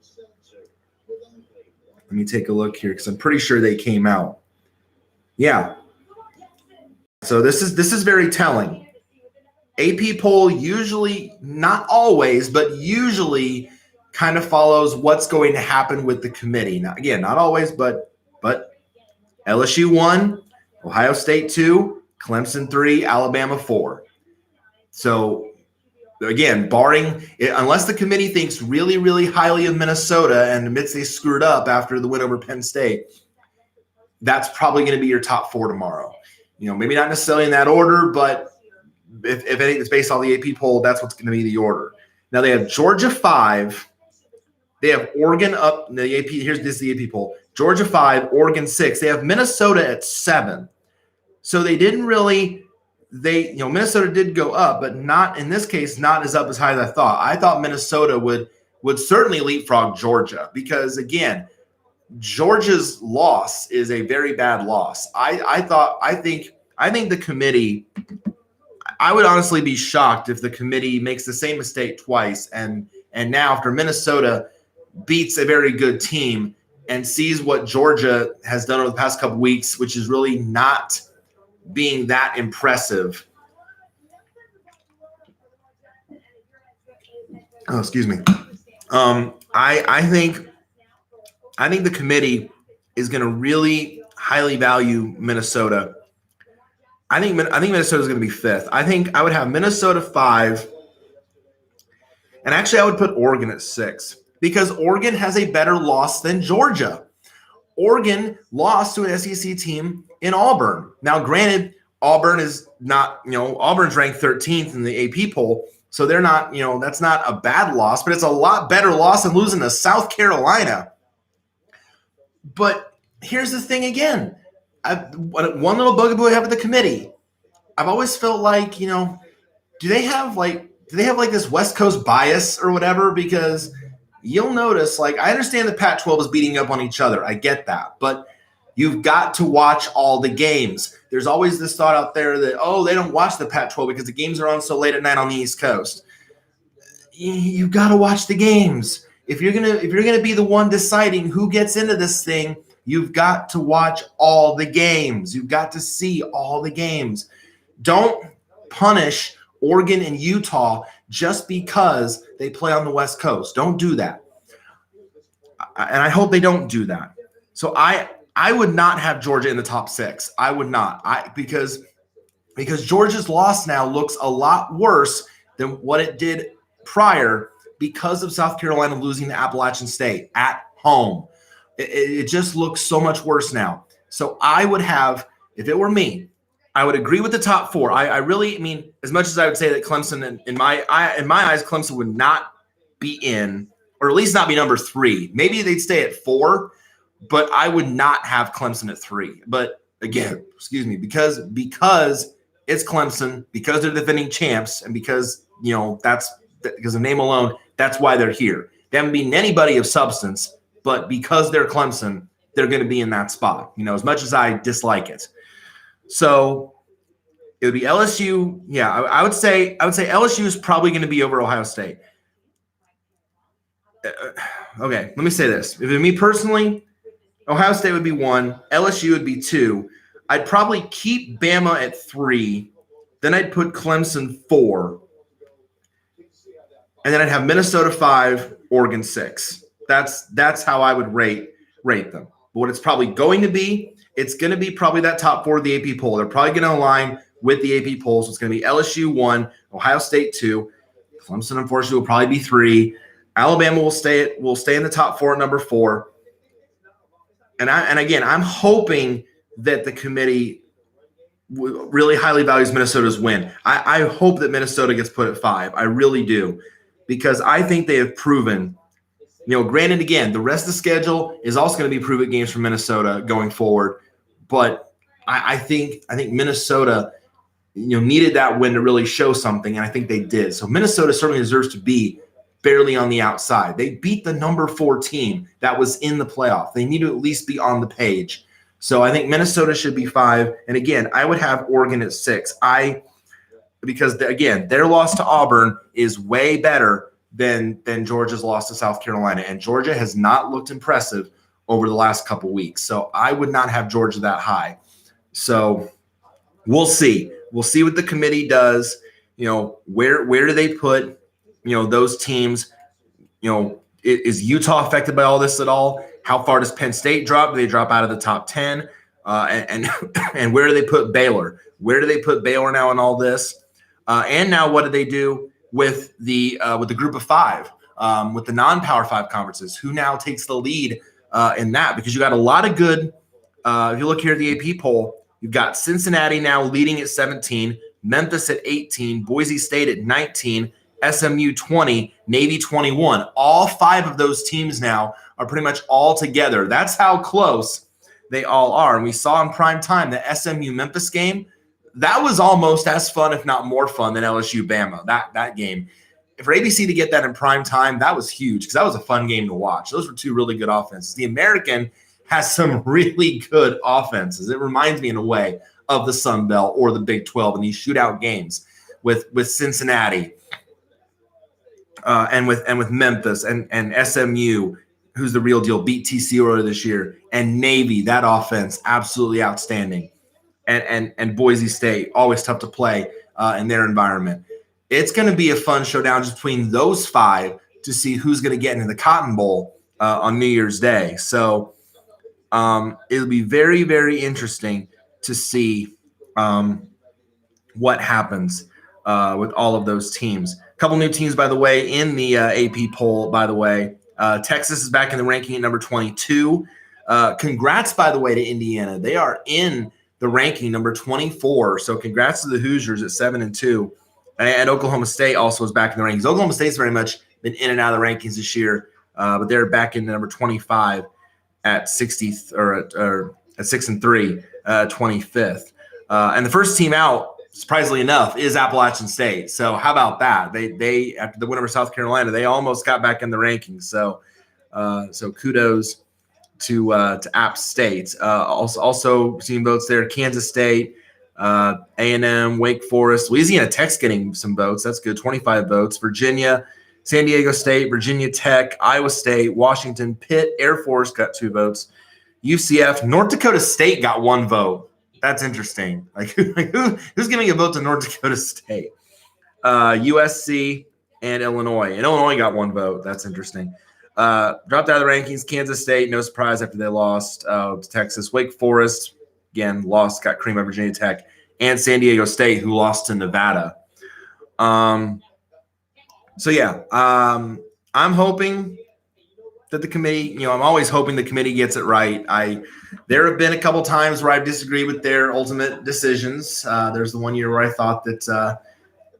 me take a look here because I'm pretty sure they came out. Yeah. So this is very telling. AP poll usually, not always, but usually kind of follows what's going to happen with the committee. Now, again, not always, but LSU 1, Ohio State 2, Clemson 3, Alabama 4. So again, unless the committee thinks really, really highly of Minnesota and admits they screwed up after the win over Penn State, that's probably going to be your top 4 tomorrow. Maybe not necessarily in that order, but if anything is based on the AP poll, that's what's going to be the order. Now they have Georgia 5. They have Oregon up. The AP this is the AP poll. Georgia 5, Oregon 6. They have Minnesota at 7. So they didn't really. Minnesota did go up, but not in this case, not as up as high as I thought. I thought Minnesota would certainly leapfrog Georgia because, again, Georgia's loss is a very bad loss. I think the committee. I would honestly be shocked if the committee makes the same mistake twice, and now after Minnesota beats a very good team and sees what Georgia has done over the past couple weeks, which is really not being that impressive. Oh, excuse me. I think the committee is going to really highly value Minnesota. I think Minnesota is going to be 5th. I think I would have Minnesota 5, and actually I would put Oregon at 6 because Oregon has a better loss than Georgia. Oregon lost to an SEC team in Auburn. Now, granted, Auburn is not, Auburn's ranked 13th in the AP poll, so they're not, that's not a bad loss, but it's a lot better loss than losing to South Carolina. But here's the thing again. One little bugaboo I have with the committee. I've always felt like, do they have this West Coast bias or whatever? Because you'll notice, I understand the Pac-12 is beating up on each other. I get that. But you've got to watch all the games. There's always this thought out there that, they don't watch the Pac-12 because the games are on so late at night on the East Coast. You've got to watch the games. If you're gonna be the one deciding who gets into this thing, you've got to watch all the games. You've got to see all the games. Don't punish Oregon and Utah just because they play on the West Coast. Don't do that. And I hope they don't do that. So I would not have Georgia in the top 6. I would not. Because Georgia's loss now looks a lot worse than what it did prior because of South Carolina losing to Appalachian State at home. It just looks so much worse now. So I would have, if it were me, I would agree with the top 4. I really, as much as I would say that Clemson, in my eyes, Clemson would not be in, or at least not be number 3. Maybe they'd stay at 4, but I would not have Clemson at 3. But again, because it's Clemson, because they're defending champs, and because that's because of name alone, that's why they're here. They haven't beaten anybody of substance, but because they're Clemson, they're going to be in that spot. As much as I dislike it. So it would be LSU. Yeah, I would say LSU is probably going to be over Ohio State. Okay, let me say this. If it were me personally, Ohio State would be 1, LSU would be 2. I'd probably keep Bama at 3. Then I'd put Clemson 4. And then I'd have Minnesota 5, Oregon 6. That's how I would rate them. But what it's probably going to be, it's going to be probably that top 4 of the AP poll. They're probably going to align with the AP poll. So it's going to be LSU 1, Ohio State 2, Clemson unfortunately will probably be 3. Alabama will stay in the top 4 at number 4. And again, I'm hoping that the committee really highly values Minnesota's win. I hope that Minnesota gets put at 5. I really do, because I think they have proven. Granted, again, the rest of the schedule is also going to be prove-it games for Minnesota going forward. But I think Minnesota, needed that win to really show something, and I think they did. So Minnesota certainly deserves to be barely on the outside. They beat the number 4 team that was in the playoff. They need to at least be on the page. So I think Minnesota should be 5. And again, I would have Oregon at 6. Because again, their loss to Auburn is way better than Georgia's loss to South Carolina. And Georgia has not looked impressive over the last couple weeks. So I would not have Georgia that high. So we'll see. We'll see what the committee does. Where do they put, those teams? Is Utah affected by all this at all? How far does Penn State drop? Do they drop out of the top 10? And where do they put Baylor? Where do they put Baylor now in all this? And now what do they do with the group of 5, with the non-Power 5 conferences? Who now takes the lead in that? Because you got a lot of good. If you look here at the AP poll, you've got Cincinnati now leading at 17, Memphis at 18, Boise State at 19, SMU 20, Navy 21. All 5 of those teams now are pretty much all together. That's how close they all are. And we saw in prime time the SMU Memphis game. That was almost as fun, if not more fun, than LSU Bama. That game. For ABC to get that in prime time, that was huge, because that was a fun game to watch. Those were 2 really good offenses. The American has some really good offenses. It reminds me in a way of the Sun Belt or the Big 12 in these shootout games with Cincinnati and with Memphis and SMU, who's the real deal, beat TCU earlier this year, and Navy. That offense absolutely outstanding. And Boise State, always tough to play in their environment. It's going to be a fun showdown just between those 5 to see who's going to get into the Cotton Bowl on New Year's Day. So it'll be very, very interesting to see what happens with all of those teams. A couple new teams, by the way, in the AP poll, by the way. Texas is back in the ranking at number 22. Congrats, by the way, to Indiana. They are in the ranking number 24. So congrats to the Hoosiers at 7-2. And Oklahoma State also is back in the rankings. Oklahoma State's very much been in and out of the rankings this year, but they're back in number 25 at 60 or at 6-3, 25th. And the first team out, surprisingly enough, is Appalachian State. So how about that? They after the win over South Carolina, they almost got back in the rankings. So kudos to App State. Also seeing votes there: Kansas State, A&M, Wake Forest, Louisiana Tech's getting some votes. That's good, 25 votes. Virginia, San Diego State, Virginia Tech, Iowa State, Washington, Pitt, Air Force got 2 votes. UCF, North Dakota State got 1 vote. That's interesting. Who's giving a vote to North Dakota State? USC and Illinois. And Illinois got 1 vote. That's interesting. Dropped out of the rankings. Kansas State, no surprise after they lost to Texas. Wake Forest, again, lost, got creamed by Virginia Tech. And San Diego State, who lost to Nevada. I'm hoping that the committee, I'm always hoping the committee gets it right. There have been a couple times where I've disagreed with their ultimate decisions. There's the one year where I thought that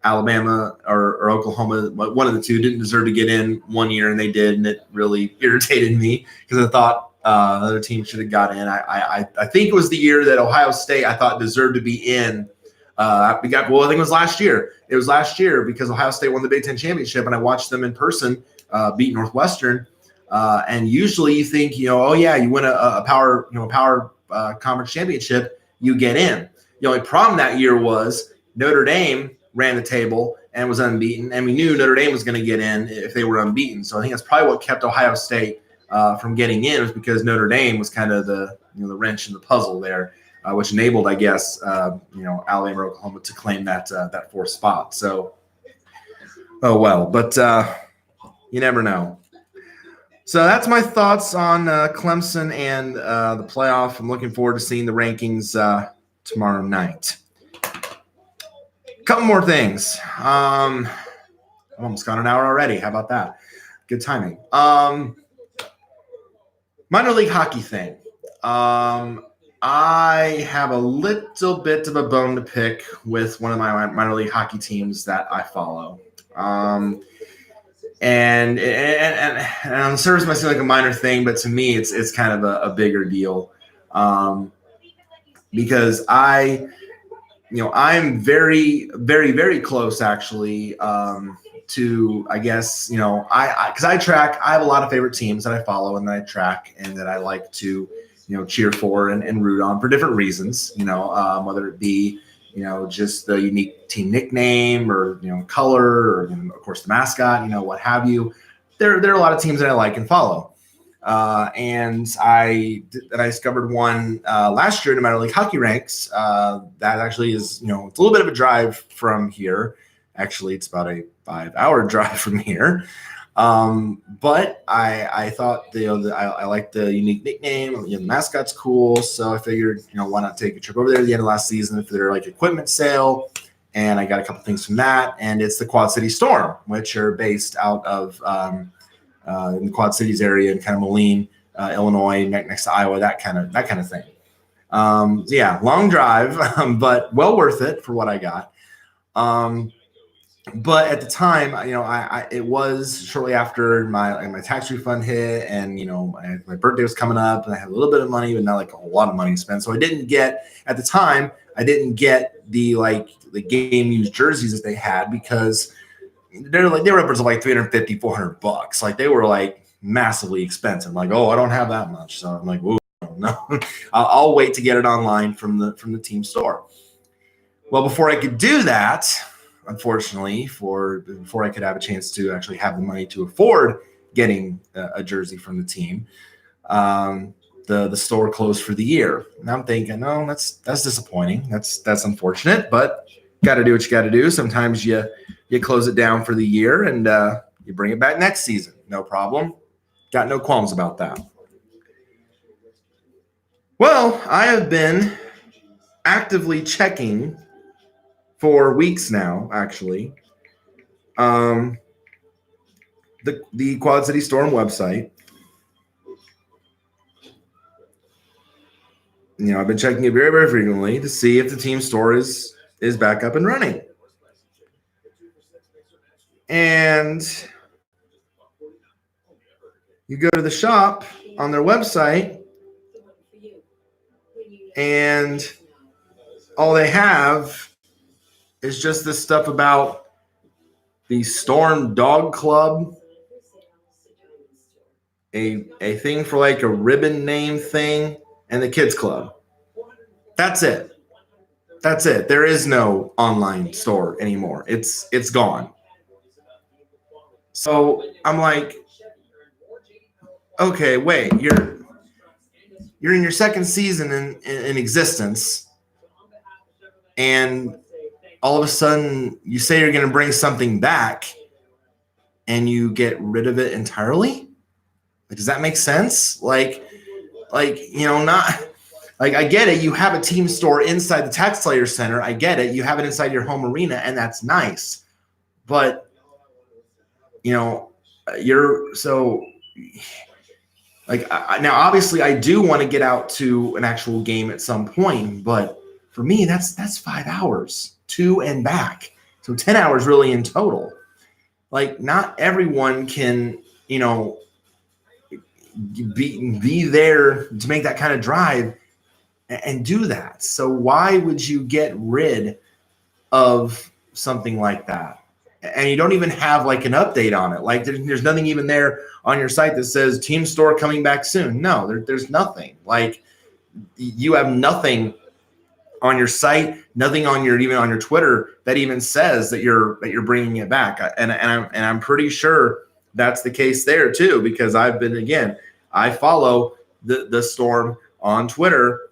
Alabama or Oklahoma, one of the 2, didn't deserve to get in one year, and they did, and it really irritated me because I thought the other team should have got in. I think it was the year that Ohio State, I thought, deserved to be in. I think it was last year. It was last year because Ohio State won the Big Ten championship, and I watched them in person beat Northwestern. And usually you think, you win a power conference championship, you get in. The only problem that year was Notre Dame ran the table and was unbeaten, and we knew Notre Dame was going to get in if they were unbeaten. So I think that's probably what kept Ohio State from getting in, was because Notre Dame was kind of the wrench in the puzzle there, which enabled, I guess, Alabama or Oklahoma to claim that 4th spot. So, oh well, but you never know. So that's my thoughts on Clemson and the playoff. I'm looking forward to seeing the rankings tomorrow night. A couple more things. I've almost got an hour already. How about that? Good timing. Minor league hockey thing. I have a little bit of a bone to pick with one of my minor league hockey teams that I follow. And on the surface it might seem like a minor thing, but to me it's kind of a bigger deal. Because I'm very, very, very close actually to, I guess, because I have a lot of favorite teams that I follow and that I track and that I like to, cheer for and root on for different reasons, whether it be, just the unique team nickname or, color or, of course, the mascot, what have you. There are a lot of teams that I like and follow. And I discovered one last year in the minor league hockey ranks that actually is, it's a little bit of a drive from here. Actually, it's about a 5-hour drive from here. But I thought, I like the unique nickname. The mascot's cool. So I figured, why not take a trip over there at the end of last season for their equipment sale. And I got a couple things from that. And it's the Quad City Storm, which are based out of in the Quad Cities area in kind of Moline, Illinois, next to Iowa, that kind of thing. Yeah, long drive, but well worth it for what I got. But at the time, it was shortly after my tax refund hit, and my birthday was coming up, and I had a little bit of money, but not like a whole lot of money to spend. So I didn't get the game used jerseys that they had, because they were upwards of like $350, $400. Like, they were like massively expensive. Like, oh, I don't have that much. So I'm like, whoa, no, I'll wait to get it online from the team store. Well, before I could do that, unfortunately, before I could have a chance to actually have the money to afford getting a jersey from the team, the store closed for the year. And I'm thinking, no, that's disappointing. That's unfortunate, but got to do what you got to do. Sometimes you close it down for the year and you bring it back next season. No problem. Got no qualms about that. Well, I have been actively checking for weeks now, actually, the Quad City Storm website. I've been checking it very, very frequently to see if the team store is back up and running. And you go to the shop on their website, and all they have is just this stuff about the Storm Dog Club, a thing for like a ribbon name thing, and the Kids Club. That's it. There is no online store anymore. It's gone. So I'm like, okay, wait, you're in your second season in existence, and all of a sudden you say you're going to bring something back and you get rid of it entirely? Like, does that make sense? Not like, I get it. You have a team store inside the Tax Slayer Center. I get it. You have it inside your home arena, and that's nice. But, now obviously I do want to get out to an actual game at some point, but for me, that's 5 hours to and back. So 10 hours really in total. Like, not everyone can, be there to make that kind of drive and do that. So why would you get rid of something like that? And you don't even have like an update on it. Like, there's nothing even there on your site that says team store coming back soon. No, there's nothing. Like, you have nothing on your site, nothing on your Twitter that even says that you're bringing it back. And I'm pretty sure that's the case there too, because I follow the Storm on Twitter,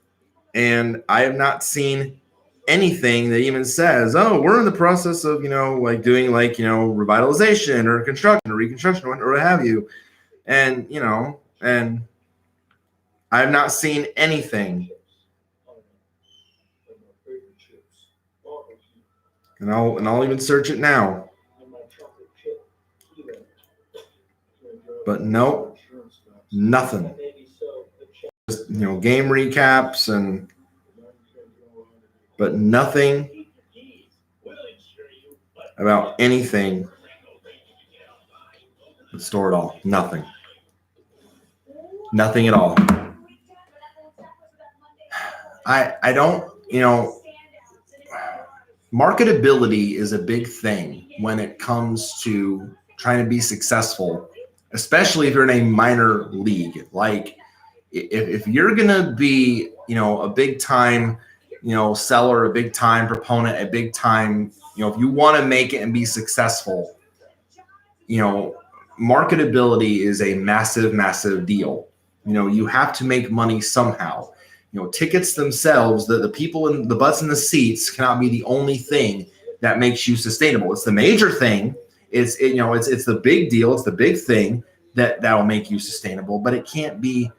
and I have not seen anything that even says, oh, we're in the process of, doing revitalization or construction or reconstruction or what have you. And, and I've not seen anything. And I'll even search it now. But nope, nothing. Just, game recaps but nothing about anything at store at all. Nothing. Nothing at all. I don't, marketability is a big thing when it comes to trying to be successful, especially if you're in a minor league. Like if you're going to be, a big time, seller, a big time proponent, a big time, if you want to make it and be successful, marketability is a massive, massive deal. You have to make money somehow. Tickets themselves, the people in the butts in the seats cannot be the only thing that makes you sustainable. It's the major thing. It's the big deal. It's the big thing that'll make you sustainable, but it can't be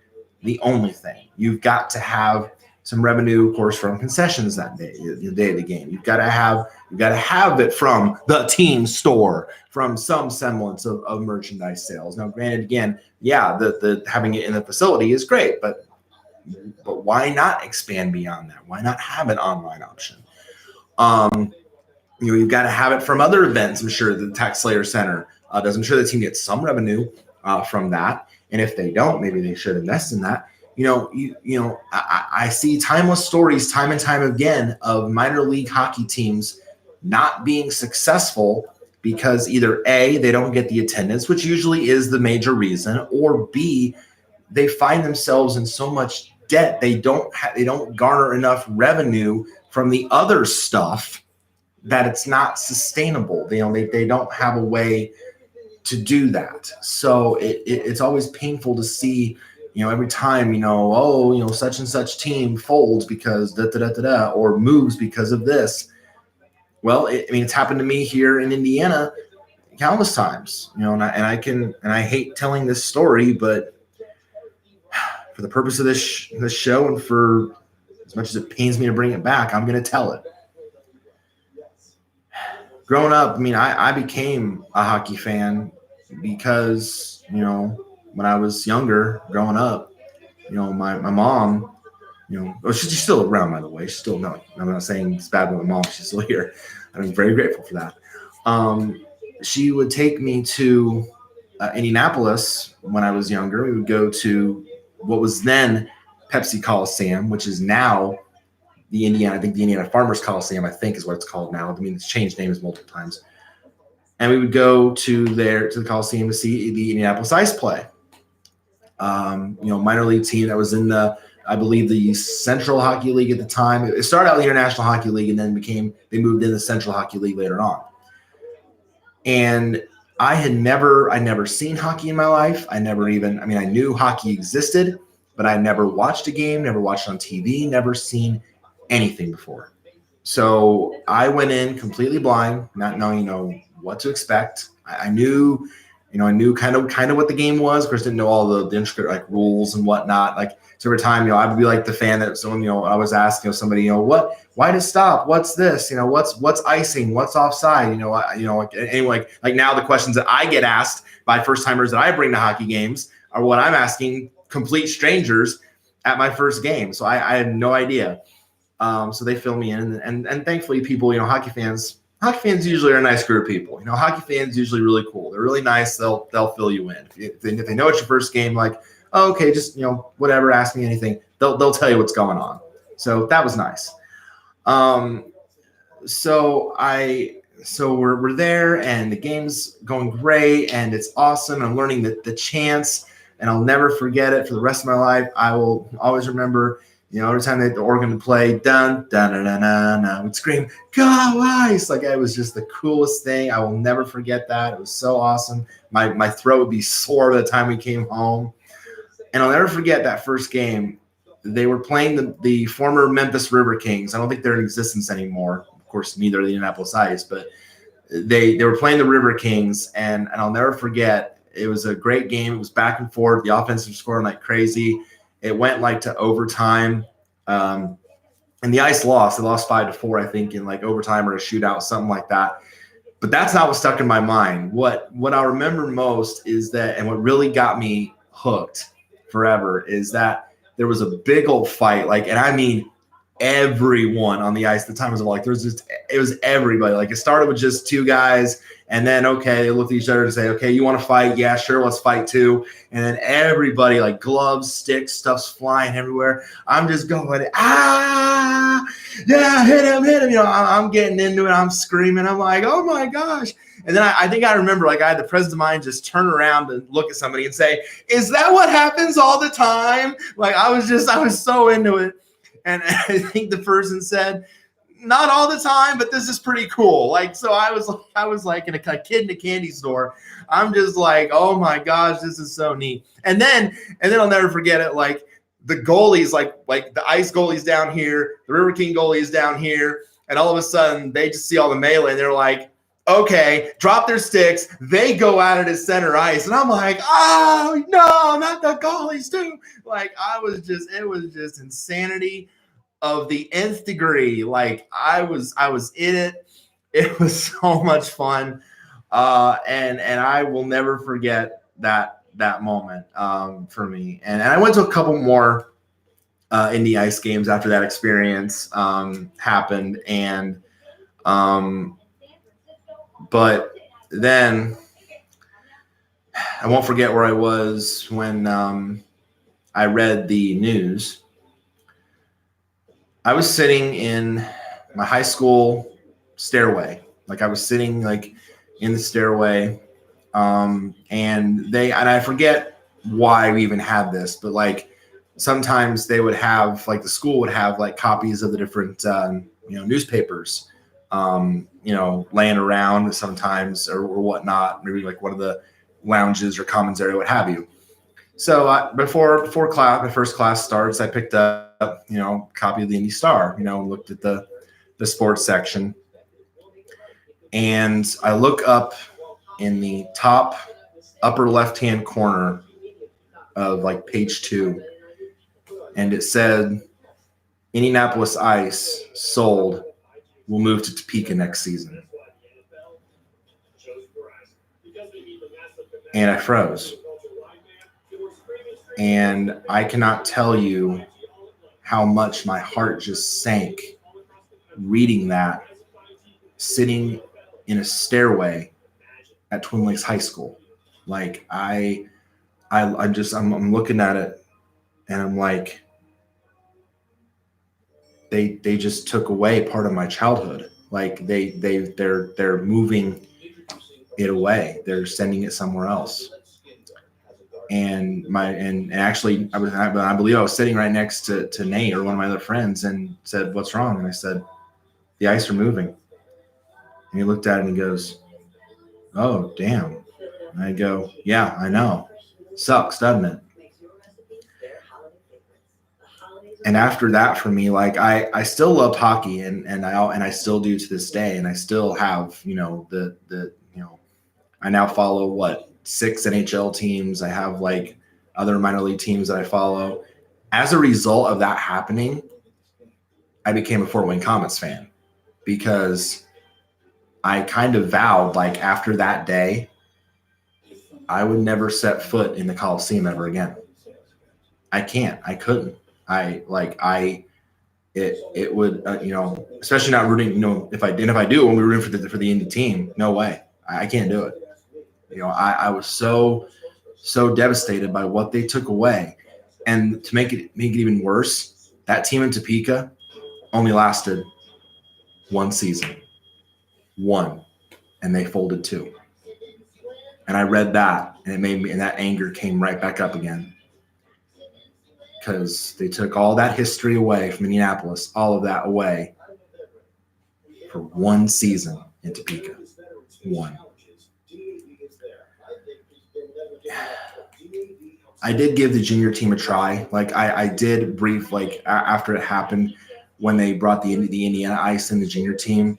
the only thing. You've got to have some revenue, of course, from concessions that day, the day of the game. You've got to have it from the team store, from some semblance of merchandise sales. Now, granted, again, the having it in the facility is great, but why not expand beyond that? Why not have an online option? You've got to have it from other events. I'm sure the Tax Slayer Center does. I'm sure the team gets some revenue from that, and if they don't, maybe they should invest in that. I see timeless stories time and time again of minor league hockey teams not being successful because either A, they don't get the attendance, which usually is the major reason, or B, they find themselves in so much debt they don't garner enough revenue from the other stuff that it's not sustainable. They don't have a way to do that. So it's always painful to see, every time, such and such team folds because or moves because of this. Well, it's happened to me here in Indiana countless times, and I hate telling this story, but for the purpose of this show and for as much as it pains me to bring it back, I'm going to tell it. Growing up, I became a hockey fan because, when I was younger, growing up, my mom, she's still around, by the way. She's still, no, I'm not saying it's bad with my mom. She's still here. I'm very grateful for that. She would take me to Indianapolis when I was younger. We would go to what was then Pepsi Coliseum, which is now the Indiana Farmers Coliseum, I think is what it's called now. It's changed names multiple times. And we would go to the Coliseum to see the Indianapolis Ice play. Minor league team that was in I believe the Central Hockey League at the time. It started out in the International Hockey League and then they moved in the Central Hockey League later on. And I never seen hockey in my life. I knew hockey existed, but I never watched a game, never watched on TV, never seen anything before. So I went in completely blind, not knowing, what to expect. I knew kind of what the game was. Of course, didn't know all the intricate rules and whatnot. So every time, I would be like the fan that someone, I was asking somebody, why to stop? What's this? What's icing? What's offside? Anyway, like now the questions that I get asked by first timers that I bring to hockey games are what I'm asking complete strangers at my first game. So I had no idea. So they fill me in, and thankfully people, hockey fans usually are a nice group of people. Hockey fans usually really cool. They're really nice. They'll fill you in. If they know it's your first game, like, oh, okay, just, whatever, ask me anything. They'll tell you what's going on. So that was nice. So we're there and the game's going great and it's awesome. I'm learning the chants and I'll never forget it for the rest of my life. I will always remember, every time the organ would play, dun, dun, dun, dun, dun, I would scream, "Go Ice!" Like it was just the coolest thing. I will never forget that. It was so awesome. My throat would be sore by the time we came home. And I'll never forget that first game. They were playing the former Memphis River Kings. I don't think they're in existence anymore. Of course, neither are the Indianapolis Ice, but they were playing the River Kings, and I'll never forget. it was a great game. It was back and forth. The offensive scoring like crazy. It went like to overtime. And the Ice lost. They lost 5-4, I think, in like overtime or a shootout, something like that. But that's not what stuck in my mind. What I remember most is that, and what really got me hooked forever, is that there was a big old fight. Like, and I mean everyone on the ice. The time was like it was everybody. Like, it started with just two guys, and then they looked at each other and say, okay, you want to fight? Yeah, sure, let's fight too. And then everybody, like gloves, sticks, stuff's flying everywhere. I'm just going, yeah, hit him. You know, I'm getting into it. I'm screaming. I'm like, oh my gosh. And then I think I remember, like, I had the presence of mind just turn around and look at somebody and say, is that what happens all the time? Like, I was so into it. And I think the person said, not all the time, but this is pretty cool. Like, so I was like a kid in a candy store. I'm just like, oh my gosh, this is so neat. And then I'll never forget it. Like, the goalies, like the Ice goalie's down here, the River King goalie is down here, and all of a sudden they just see all the melee and they're like, okay, drop their sticks. They go at it at center ice, and I'm like, oh no, not the goalies too. Like, it was just insanity of the nth degree. Like, I was in it. It was so much fun, and I will never forget that moment for me. And I went to a couple more Indy Ice games after that experience happened, and but then I won't forget where I was when I read the news. I was sitting in my high school stairway. Like, I was sitting like in the stairway, and I forget why we even had this, but like sometimes they would have, like, the school would have like copies of the different newspapers laying around sometimes or whatnot, maybe like one of the lounges or commons area, what have you. So before class, my first class starts, I picked up a copy of the Indy Star, and looked at the sports section, and I look up in the top upper left-hand corner of like page 2, and it said, Indianapolis Ice sold, will move to Topeka next season. And I froze. And I cannot tell you how much my heart just sank reading that, sitting in a stairway at Twin Lakes High School. Like, I'm looking at it, and I'm like, they just took away part of my childhood. Like, they're moving it away. They're sending it somewhere else. And actually, I believe I was sitting right next to Nate, or one of my other friends, and said, what's wrong? And I said, the Ice are moving. And he looked at it and he goes, oh, damn. And I go, yeah, I know. Sucks, doesn't it? And after that, for me, like, I still loved hockey, and I still do to this day, and I still have, I now follow 6 NHL teams. I have like other minor league teams that I follow. As a result of that happening, I became a Fort Wayne Komets fan, because I kind of vowed, like, after that day, I would never set foot in the Coliseum ever again. I couldn't. It would, especially not rooting, if I do, when we were rooting for the Indy team, no way. I can't do it. I was so devastated by what they took away. And to make it even worse, that team in Topeka only lasted one season. One. And they folded 2. And I read that, and it made me, and that anger came right back up again. Because they took all that history away from Indianapolis, all of that away, for one season in Topeka. One. I did give the junior team a try. Like, I did brief, like, after it happened, when they brought the Indiana Ice in the junior team,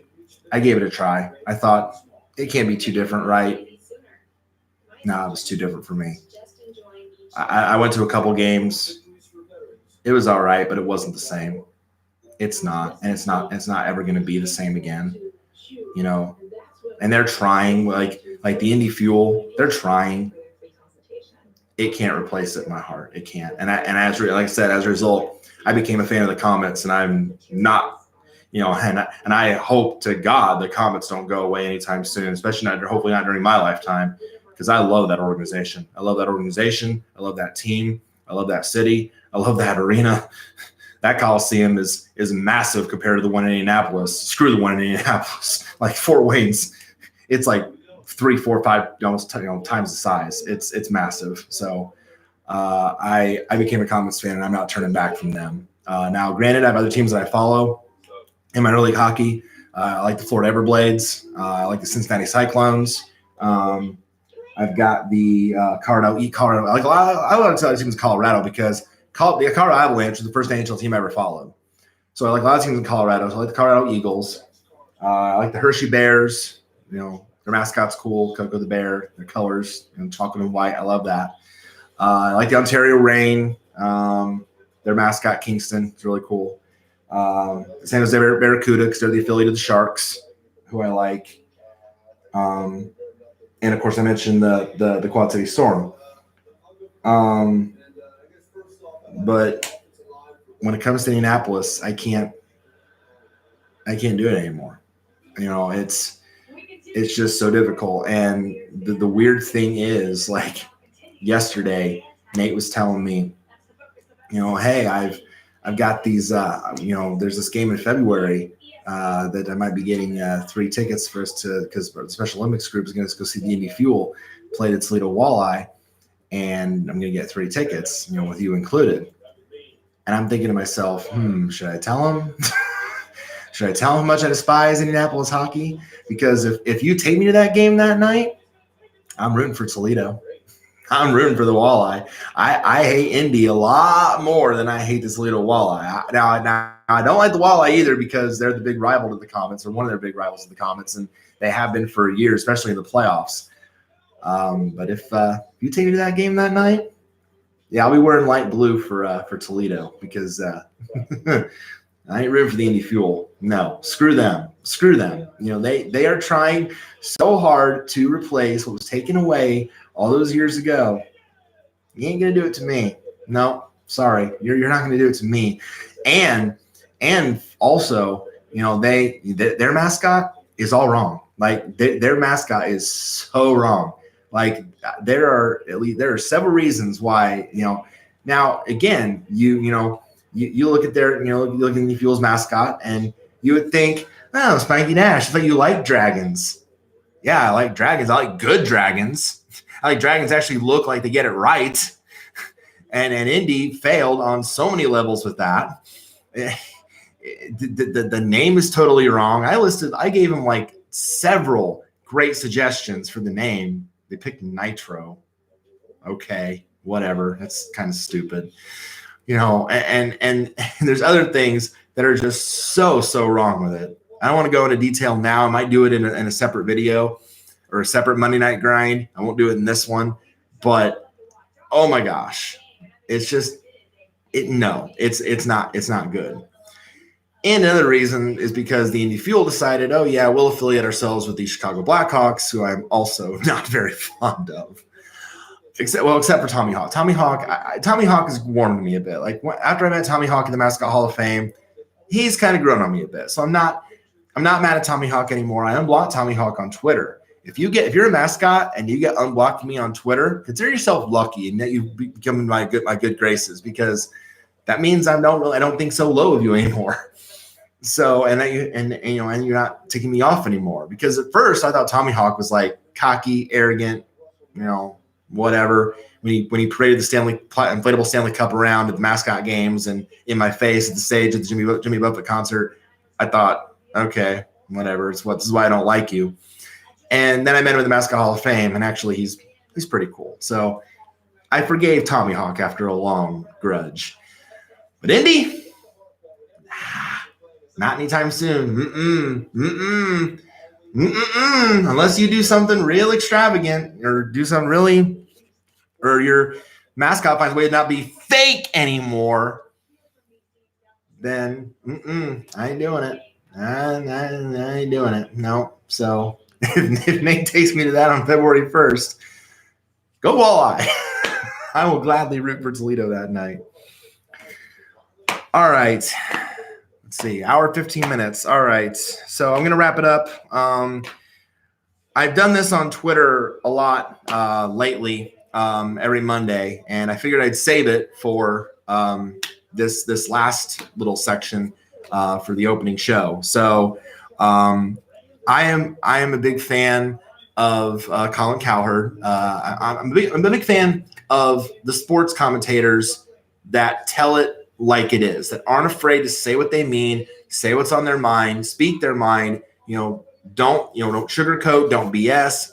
I gave it a try. I thought, it can't be too different, right? No, it was too different for me. I went to a couple games. It was all right, but it wasn't the same. It's not, and it's not ever going to be the same again. You know, and they're trying, like the Indy Fuel. They're trying. It can't replace it in my heart. It can't. And like I said, as a result, I became a fan of the Comets, and I'm not, and I hope to God the Comets don't go away anytime soon, especially hopefully not during my lifetime, because I love that organization. I love that organization. I love that team. I love that city. I love that arena. That Coliseum is massive compared to the one in Indianapolis. Screw the one in Indianapolis. Like Fort Wayne's, it's like 3, 4, 5 almost times the size. It's massive. So I became a Comets fan, and I'm not turning back from them. Now, granted, I have other teams that I follow in minor league hockey. I like the Florida Everblades. I like the Cincinnati Cyclones. I've got the Colorado. I want to tell the teams in Colorado because the Colorado Avalanche is the first NHL team I ever followed. So I like a lot of teams in Colorado. So I like the Colorado Eagles. I like the Hershey Bears. Their mascot's cool. Coco the Bear. Their colors, chocolate and white. I love that. I like the Ontario Reign. Their mascot, Kingston, is really cool. San Jose Barracuda, because they're the affiliate of the Sharks, who I like. And of course, I mentioned the Quad City Storm. But when it comes to Indianapolis, I can't do it anymore. It's just so difficult. And the weird thing is, like yesterday, Nate was telling me, hey, I've got these, there's this game in February that I might be getting 3 tickets for us to, because the Special Olympics group is going to go see the Indy Fuel played at Toledo Walleye, and I'm going to get 3 tickets, with you included. And I'm thinking to myself, should I tell him? Should I tell him how much I despise Indianapolis hockey? Because if you take me to that game that night, I'm rooting for Toledo. I'm rooting for the Walleye. I hate Indy a lot more than I hate the Toledo Walleye. Now, I don't like the Walleye either because they're the big rival to the Comets, or one of their big rivals to the Comets, and they have been for years, especially in the playoffs. But if you take me to that game that night, yeah, I'll be wearing light blue for Toledo because I ain't rooting for the Indy Fuel. No, screw them. Screw them. They are trying so hard to replace what was taken away all those years ago. You ain't gonna do it to me. No, sorry, you're not gonna do it to me. And also, their mascot is all wrong. Like their mascot is so wrong. Like there are several reasons why. Now again, you look at look at the Fuel's mascot, and you would think, oh, Spanky Nash, I thought you like dragons. Yeah, I like dragons. I like good dragons. I like dragons actually look like they get it right. And Indy failed on so many levels with that. The name is totally wrong. I gave him like several great suggestions for the name. They picked Nitro. Okay, whatever. That's kind of stupid. And there's other things that are just so wrong with it. I don't want to go into detail now. I might do it in a separate video or a separate Monday Night Grind. I won't do it in this one, but oh my gosh, it's just it's not good. And another reason is because the Indy Fuel decided, oh yeah, we'll affiliate ourselves with the Chicago Blackhawks, who I'm also not very fond of. Except for Tommy Hawk. Tommy Hawk has warmed me a bit. Like after I met Tommy Hawk in the Mascot Hall of Fame, he's kind of grown on me a bit. So I'm not mad at Tommy Hawk anymore. I unblocked Tommy Hawk on Twitter. If you're a mascot and you get unblocked from me on Twitter, consider yourself lucky and that you've become in my good graces, because that means I don't think so low of you anymore. So and you're not taking me off anymore, because at first I thought Tommy Hawk was like cocky, arrogant, whatever. When he paraded the inflatable Stanley Cup around at the mascot games and in my face at the stage at the Jimmy Buffett concert, I thought, okay, whatever. This is why I don't like you. And then I met him at the Mascot Hall of Fame, and actually he's pretty cool. So I forgave Tommy Hawk after a long grudge. But Indy, not anytime soon. Unless you do something real extravagant or do something really, or your mascot finds a way to not be fake anymore, then I ain't doing it. I ain't doing it. No. So if Nate takes me to that on February 1st, go Walleye. I will gladly root for Toledo that night. All right. Let's see. Hour 15 minutes. All right. So I'm going to wrap it up. I've done this on Twitter a lot lately, every Monday, and I figured I'd save it for this last little section for the opening show. So I am a big fan of Colin Cowherd. I'm a big fan of the sports commentators that tell it like it is, that aren't afraid to say what they mean, say what's on their mind, speak their mind. Don't sugarcoat, don't BS.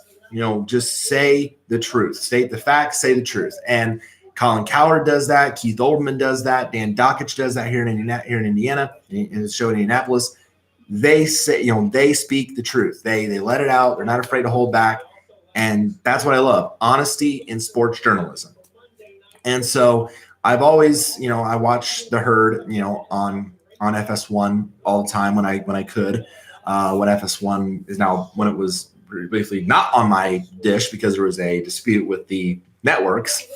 Just say the truth, state the facts, say the truth. And Colin Cowherd does that. Keith Olbermann does that. Dan Dockich does that here in Indiana, in his show in Indianapolis. They say, they speak the truth. They let it out. They're not afraid to hold back. And that's what I love, honesty in sports journalism. And so I've always, I watch the Herd, on FS1 all the time when I could. When FS1 is now, when it was briefly not on my dish because there was a dispute with the networks.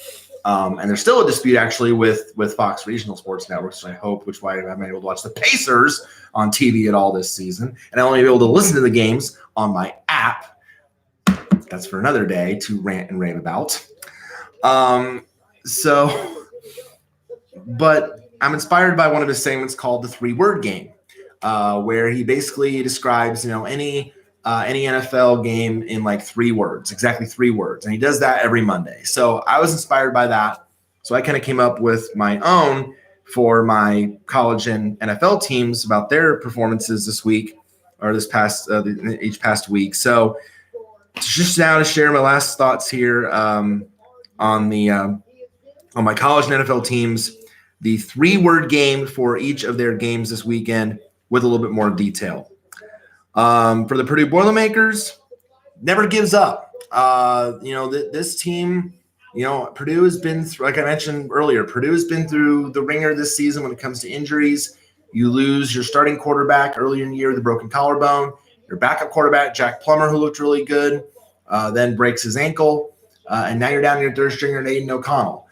And there's still a dispute actually with Fox Regional Sports Networks, which is why I haven't been able to watch the Pacers on TV at all this season. And I only be able to listen to the games on my app. That's for another day to rant and rave about. But I'm inspired by one of his segments called the 3-word game, where he basically describes, any NFL game in like 3 words, exactly 3 words. And he does that every Monday. So I was inspired by that. So I kind of came up with my own for my college and NFL teams about their performances this week or this past, each past week. So just now to share my last thoughts here on my college and NFL teams, the 3-word game for each of their games this weekend with a little bit more detail. For the Purdue Boilermakers, never gives up. This team, Purdue has been through, like I mentioned earlier, Purdue has been through the ringer this season when it comes to injuries. You lose your starting quarterback earlier in the year with a broken collarbone. Your backup quarterback, Jack Plummer, who looked really good, then breaks his ankle. And now you're down to your third stringer, Aiden O'Connell.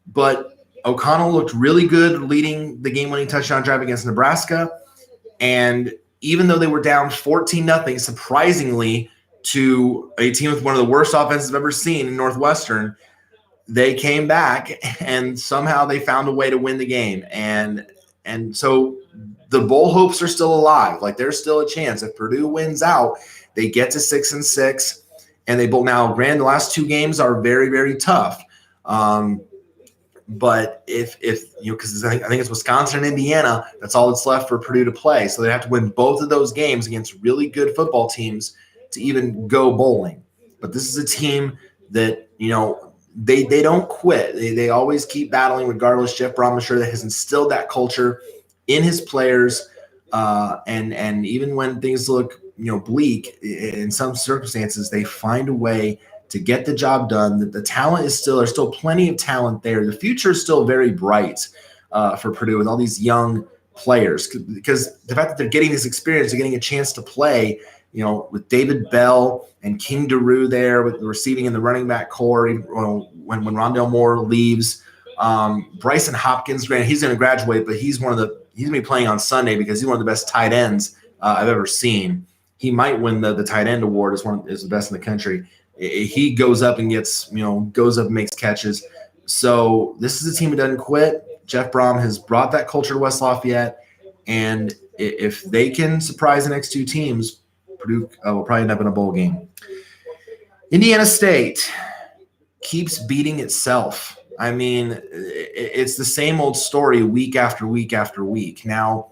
But O'Connell looked really good leading the game-winning touchdown drive against Nebraska. And even though they were down 14-0, surprisingly, to a team with one of the worst offenses I've ever seen in Northwestern, they came back and somehow they found a way to win the game. And so the bowl hopes are still alive. Like, there's still a chance. If Purdue wins out, they get to 6-6, and they bowl. Now, granted, the last 2 games are very, very tough. But if because I think it's Wisconsin and Indiana, that's all that's left for Purdue to play. So they have to win both of those games against really good football teams to even go bowling. But this is a team that, they don't quit. They always keep battling regardless. Jeff Brom, I'm sure, that has instilled that culture in his players. And even when things look, bleak in some circumstances, they find a way to get the job done. The talent is there's still plenty of talent there. The future is still very bright for Purdue with all these young players, because the fact that they're getting this experience, they're getting a chance to play, with David Bell and King Daru there with the receiving and the running back core. When Rondale Moore leaves, Bryson Hopkins, granted, he's going to graduate, but he's going to be playing on Sunday because he's one of the best tight ends I've ever seen. He might win the tight end award as the best in the country. He goes up and makes catches. So this is a team that doesn't quit. Jeff Brom has brought that culture to West Lafayette, and if they can surprise the next 2 teams, Purdue will probably end up in a bowl game. Indiana State keeps beating itself. I mean, it's the same old story week after week after week. Now,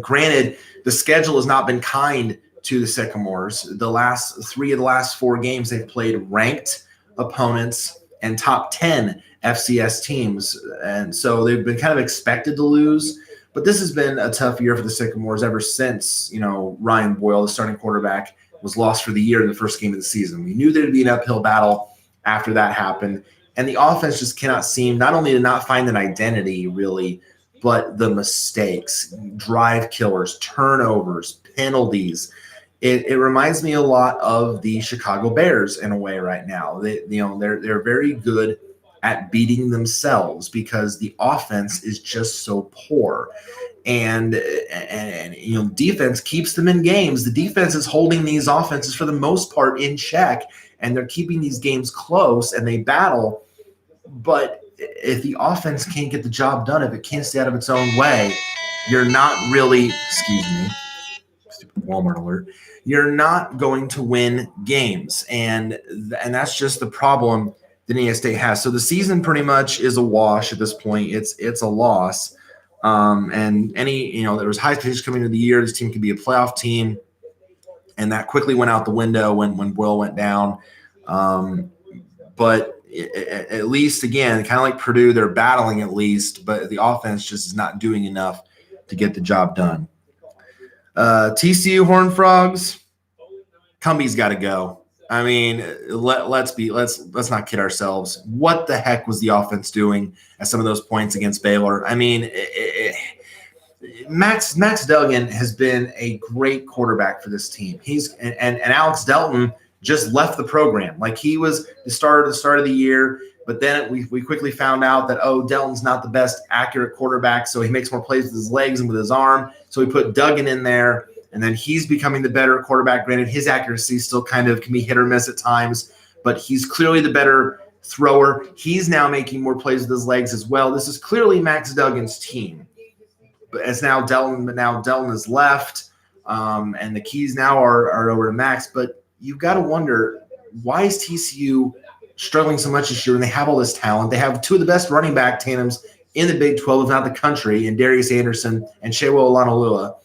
granted, the schedule has not been kind to the Sycamores. The last 3 of the last 4 games, they've played ranked opponents and top 10 FCS teams. And so they've been kind of expected to lose. But this has been a tough year for the Sycamores ever since, Ryan Boyle, the starting quarterback, was lost for the year in the first game of the season. We knew there'd be an uphill battle after that happened. And the offense just cannot seem not only to not find an identity, really, but the mistakes, drive killers, turnovers, penalties. It reminds me a lot of the Chicago Bears in a way right now. They're very good at beating themselves because the offense is just so poor. And defense keeps them in games. The defense is holding these offenses for the most part in check, and they're keeping these games close, and they battle. But if the offense can't get the job done, if it can't stay out of its own way, you're not really, excuse me, stupid Walmart alert, you're not going to win games. And that's just the problem that Indiana State has. So the season pretty much is a wash at this point. It's a loss. And there was high expectations coming into the year. This team could be a playoff team. And that quickly went out the window when Boyle went down. But at least, again, kind of like Purdue, they're battling at least, but the offense just is not doing enough to get the job done. TCU Horned Frogs, Cumby's got to go. I mean, let's not kid ourselves. What the heck was the offense doing at some of those points against Baylor? I mean, Max Duggan has been a great quarterback for this team. And Alex Delton just left the program. Like, he was the start of the year, but then we quickly found out that, Delton's not the best accurate quarterback, so he makes more plays with his legs and with his arm. So we put Duggan in there, and then he's becoming the better quarterback. Granted, his accuracy still kind of can be hit or miss at times, but he's clearly the better thrower. He's now making more plays with his legs as well. This is clearly Max Duggan's team. But now Delton is left, and the keys now are over to Max. But you've got to wonder, why is TCU struggling so much this year when they have all this talent? They have two of the best running back tandems in the Big 12, if not the country, in Darius Anderson and Shewa Olanolua.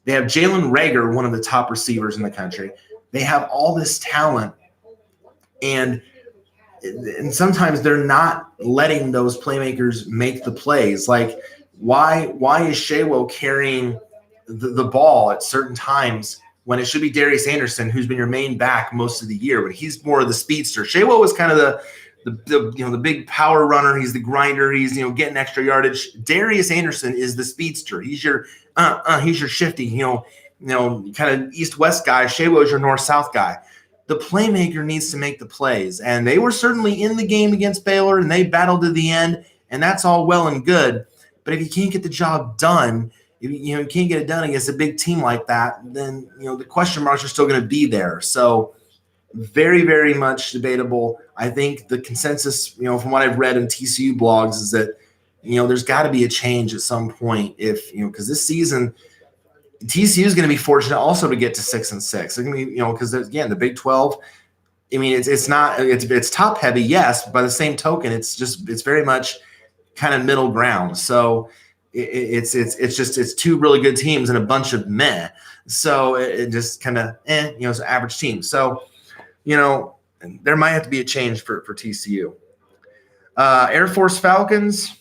They have Jalen Reagor, one of the top receivers in the country. They have all this talent, and sometimes they're not letting those playmakers make the plays. Like, why is Shewa carrying the ball at certain times when it should be Darius Anderson, who's been your main back most of the year, but he's more of the speedster? Shewa was kind of the big power runner. He's the grinder. He's getting extra yardage. Darius Anderson is the speedster. He's your shifty, kind of east-west guy. Shewa is your north-south guy. The playmaker needs to make the plays, and they were certainly in the game against Baylor, and they battled to the end, and that's all well and good. But if you can't get the job done, if you can't get it done against a big team like that, then the question marks are still going to be there. So very, very much debatable. I think the consensus, from what I've read in TCU blogs, is that there's got to be a change at some point. If because this season TCU is going to be fortunate also to get to 6-6. It's going to be because again the Big 12. I mean it's top heavy, yes. But by the same token, it's very much kind of middle ground. So it's two really good teams and a bunch of meh. So it just kind of it's an average team. So there might have to be a change for TCU. Air Force Falcons,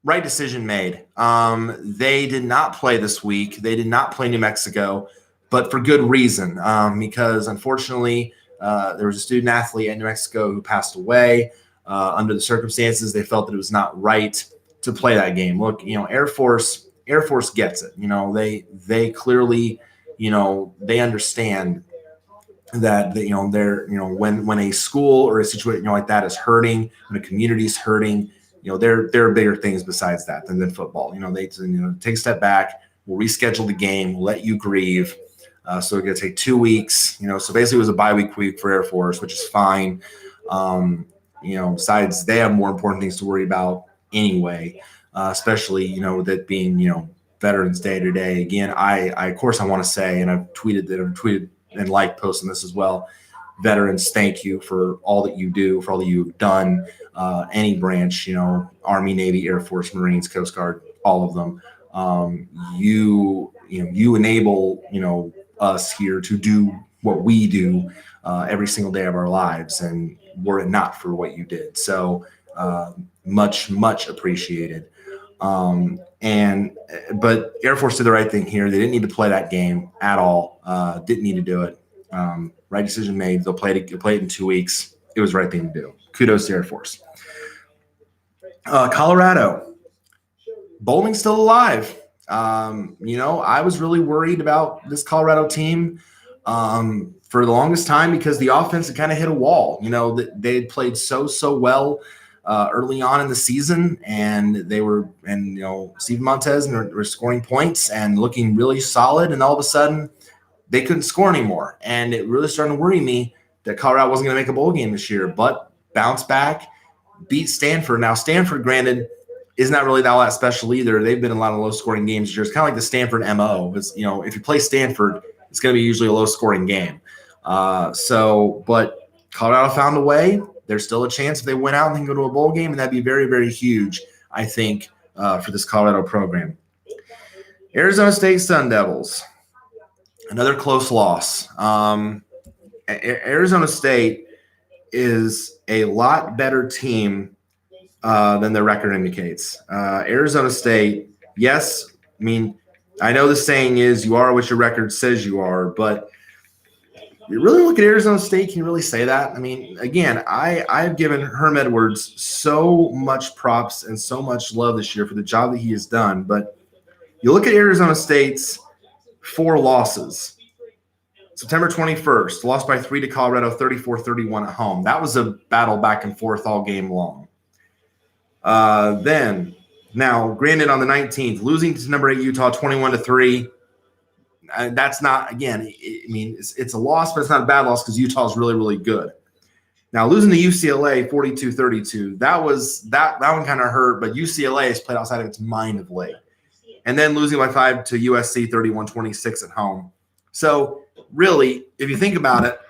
right decision made. They did not play this week. They did not play New Mexico, but for good reason. Because unfortunately, there was a student athlete at New Mexico who passed away. Under the circumstances, they felt that it was not right to play that game. Look, Air Force gets it. They clearly, they understand that they're when a school or a situation like that is hurting, when a community is hurting, there are bigger things besides that than football. They take a step back. We'll reschedule the game. We'll let you grieve. So it's going to take 2 weeks. So basically, it was a bye week for Air Force, which is fine. Besides, they have more important things to worry about anyway, especially, with it being, Veterans Day today. Again, I of course, I want to say, and I've tweeted and posting this as well, veterans, thank you for all that you do, for all that you've done, any branch, Army, Navy, Air Force, Marines, Coast Guard, all of them. You enable, us here to do what we do every single day of our lives. And were it not for what you did. So much, much appreciated. But Air Force did the right thing here. They didn't need to play that game at all. Didn't need to do it. Right decision made. They'll play it in 2 weeks. It was the right thing to do. Kudos to Air Force. Colorado. Bowling's still alive. I was really worried about this Colorado team for the longest time because the offense had kind of hit a wall. They had played so well early on in the season, and Steven Montez were scoring points and looking really solid, and all of a sudden they couldn't score anymore. And it really started to worry me that Colorado wasn't going to make a bowl game this year, but bounced back, beat Stanford. Now, Stanford, granted, is not really that special either. They've been in a lot of low-scoring games this year. It's kind of like the Stanford MO. If you play Stanford, it's going to be usually a low-scoring game. But Colorado found a way. There's still a chance if they went out and can go to a bowl game, and that'd be very, very huge, I think, for this Colorado program. Arizona State Sun Devils, another close loss. Arizona State is a lot better team than their record indicates. Arizona State, yes, I know the saying is you are what your record says you are, but you really look at Arizona State, can you really say that? Again, I've given Herm Edwards so much props and so much love this year for the job that he has done, but you look at Arizona State's 4 losses. September 21st, lost by 3 to Colorado, 34-31 at home. That was a battle back and forth all game long. Now, granted, on the 19th, losing to number 8 Utah 21-3. That's not, again, it's a loss, but it's not a bad loss because Utah is really, really good. Now, losing to UCLA 42-32, that one kind of hurt, but UCLA has played outside of its mind of late. And then losing by 5 to USC 31-26 at home. So, really, if you think about it,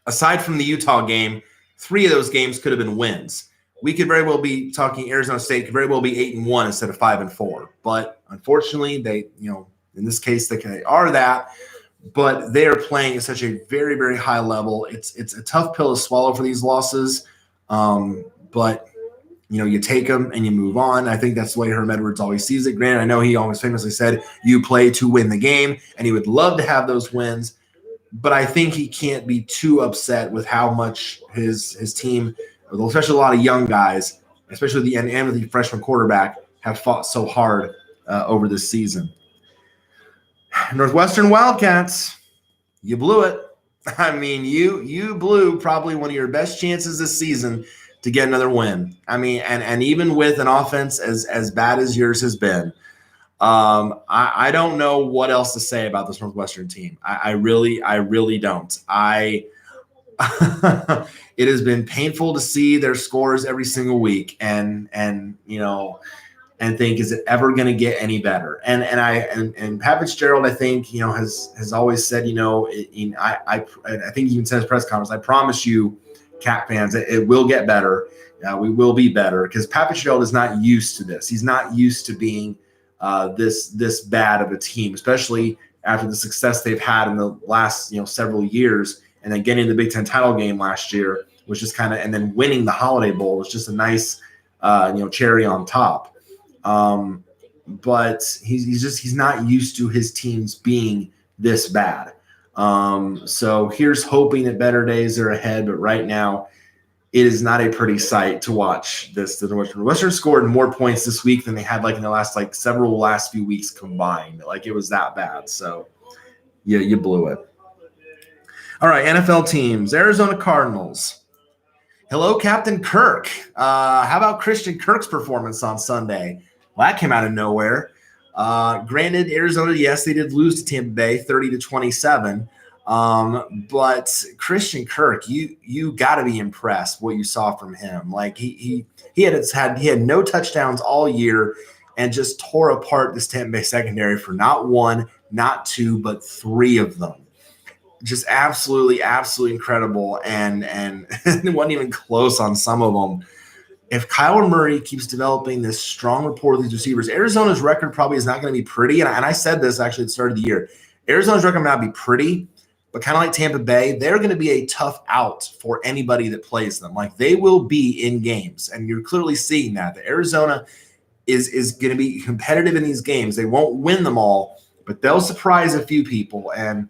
aside from the Utah game, 3 of those games could have been wins. We could very well be talking Arizona State could very well be 8-1 instead of 5-4. But unfortunately, they, in this case, they are that. But they are playing at such a very, very high level. It's a tough pill to swallow for these losses. But you take them and you move on. I think that's the way Herm Edwards always sees it. Granted, I know he always famously said you play to win the game, and he would love to have those wins. But I think he can't be too upset with how much his team, especially a lot of young guys, especially the end with the freshman quarterback, have fought so hard over this season. Northwestern Wildcats, you blew it. You blew probably one of your best chances this season to get another win. And even with an offense as bad as yours has been, I don't know what else to say about this Northwestern team. I really don't. It has been painful to see their scores every single week and think, is it ever going to get any better? And Pat Fitzgerald, I think, has always said, I think he even said in his press conference, I promise you, Cat fans, it will get better. We will be better, because Pat Fitzgerald is not used to this. He's not used to being this bad of a team, especially after the success they've had in the last several years. And then getting the Big Ten title game last year was just and then winning the Holiday Bowl was just a nice, cherry on top. But he's not used to his teams being this bad. So here's hoping that better days are ahead. But right now, it is not a pretty sight to watch this. The Northwestern scored more points this week than they had in the last few weeks combined. It was that bad. So yeah, you blew it. All right, NFL teams. Arizona Cardinals. Hello, Captain Kirk. How about Christian Kirk's performance on Sunday? Well, that came out of nowhere. Granted, Arizona, yes, they did lose to Tampa Bay 30-27. But Christian Kirk, you got to be impressed what you saw from him. He had no touchdowns all year and just tore apart this Tampa Bay secondary for not 1, not 2, but 3 of them. Just absolutely incredible, and it wasn't even close on some of them. If Kyler Murray keeps developing this strong rapport with these receivers, Arizona's record probably is not going to be pretty. And I said this actually at the start of the year. Arizona's record may not be pretty, but kind of like Tampa Bay, they're going to be a tough out for anybody that plays them. They will be in games, and you're clearly seeing that. The Arizona is going to be competitive in these games. They won't win them all, but they'll surprise a few people. And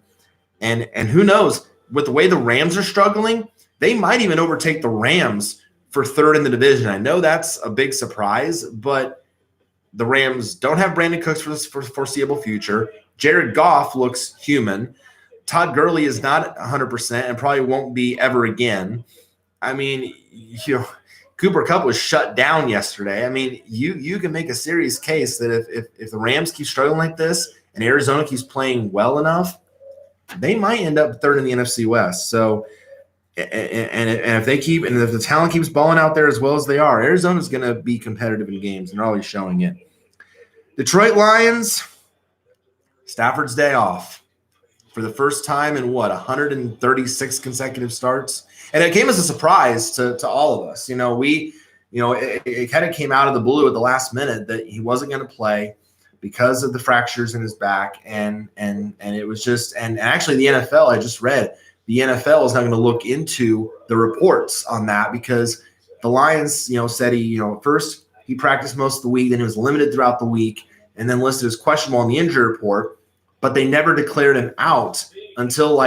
And who knows, with the way the Rams are struggling, they might even overtake the Rams for third in the division. I know that's a big surprise, but the Rams don't have Brandon Cooks for the foreseeable future. Jared Goff looks human. Todd Gurley is not 100% and probably won't be ever again. I mean, Cooper Kupp was shut down yesterday. I mean, you can make a serious case that if the Rams keep struggling like this and Arizona keeps playing well enough, they might end up third in the NFC West. So, and if they keep, and if the talent keeps balling out there as well as they are, Arizona's going to be competitive in games, and they're always showing it. Detroit Lions, Stafford's day off for the first time in 136 consecutive starts. And it came as a surprise to all of us. It kind of came out of the blue at the last minute that he wasn't going to play because of the fractures in his back. And it was just, and actually the NFL, I just read, the NFL is not going to look into the reports on that because the Lions, said first he practiced most of the week, then he was limited throughout the week, and then listed as questionable on the injury report, but they never declared him out until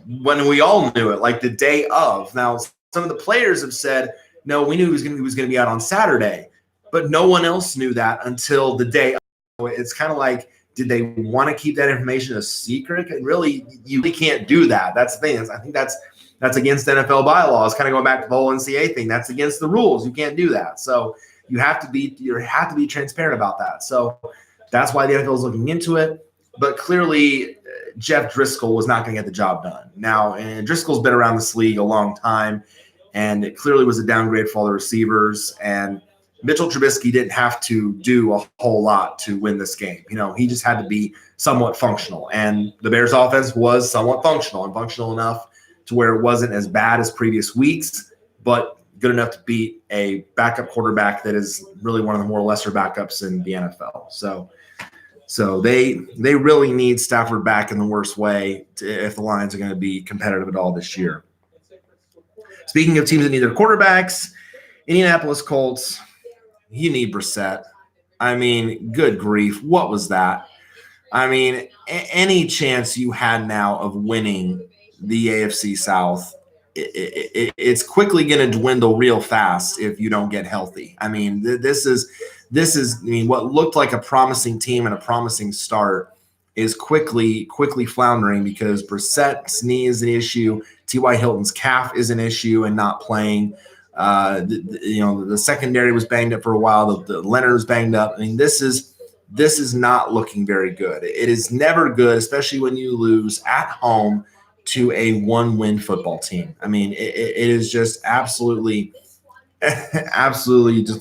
when we all knew it, the day of. Now, some of the players have said, no, we knew he was going to be out on Saturday, but no one else knew that until the day of. It's kind of like, did they want to keep that information a secret? And really, you really can't do that. That's the thing. I think that's against NFL bylaws. Kind of going back to the whole NCAA thing. That's against the rules. You can't do that. So you have to be transparent about that. So that's why the NFL is looking into it. But clearly, Jeff Driscoll was not going to get the job done. Now, and Driscoll's been around this league a long time, and it clearly was a downgrade for all the receivers. And Mitchell Trubisky didn't have to do a whole lot to win this game. He just had to be somewhat functional. And the Bears offense was somewhat functional enough to where it wasn't as bad as previous weeks, but good enough to beat a backup quarterback that is really one of the more lesser backups in the NFL. So they really need Stafford back in the worst way if the Lions are going to be competitive at all this year. Speaking of teams that need their quarterbacks, Indianapolis Colts, you need Brissett. I mean, good grief. What was that? I mean, any chance you had now of winning the AFC South, it's quickly going to dwindle real fast if you don't get healthy. I mean, this is what looked like a promising team and a promising start is quickly floundering because Brissett's knee is an issue. T.Y. Hilton's calf is an issue and not playing. The secondary was banged up for a while. The Leonard was banged up. I mean, this is not looking very good. It is never good, especially when you lose at home to a one-win football team. I mean, it is just absolutely just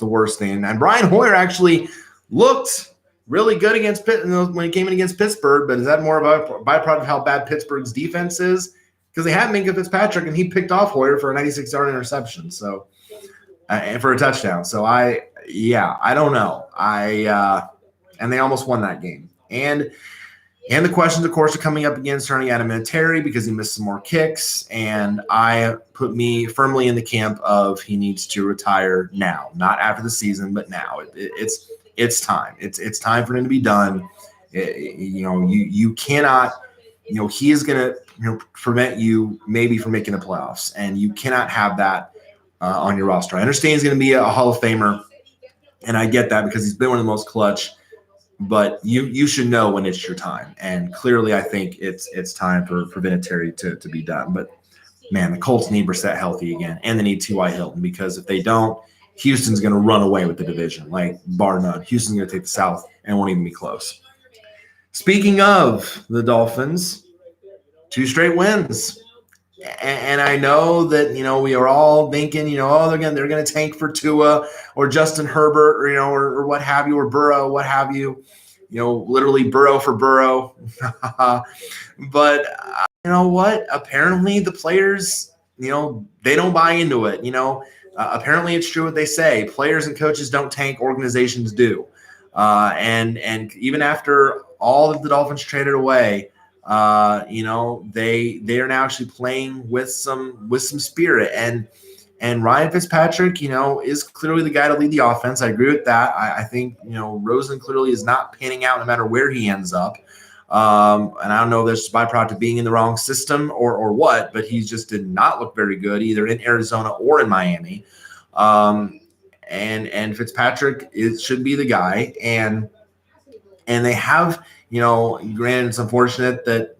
the worst thing. And Brian Hoyer actually looked really good against Pitt when he came in against Pittsburgh, but is that more of a byproduct of how bad Pittsburgh's defense is? Because they had Minkah Fitzpatrick, and he picked off Hoyer for a 96-yard interception, so and for a touchdown. So I don't know. And they almost won that game. And the questions, of course, are coming up against turning Adam Vinatieri because he missed some more kicks. And I put me firmly in the camp of he needs to retire now, not after the season, but now. It's time. It's time for him to be done. You cannot. He is going to prevent you maybe from making the playoffs, and you cannot have that on your roster. I understand he's going to be a Hall of Famer, and I get that because he's been one of the most clutch. But you should know when it's your time, and clearly, I think it's time for Vinatieri to be done. But man, the Colts need Brissett healthy again, and they need T.Y. Hilton because if they don't, Houston's going to run away with the division, bar none. Houston's going to take the South and won't even be close. Speaking of the Dolphins, 2 straight wins. And I know that, we are all thinking, they're going to tank for Tua or Justin Herbert or what have you, or Burrow, what have you, literally Burrow for Burrow. But you know what? Apparently the players, they don't buy into it. Apparently it's true what they say. Players and coaches don't tank, organizations do. And even after all of the Dolphins traded away, they are now actually playing with some spirit. And Ryan Fitzpatrick, is clearly the guy to lead the offense. I agree with that. I think, Rosen clearly is not panning out no matter where he ends up. And I don't know if there's a byproduct of being in the wrong system or what, but he just did not look very good either in Arizona or in Miami. And Fitzpatrick should be the guy. And they have, granted, it's unfortunate that,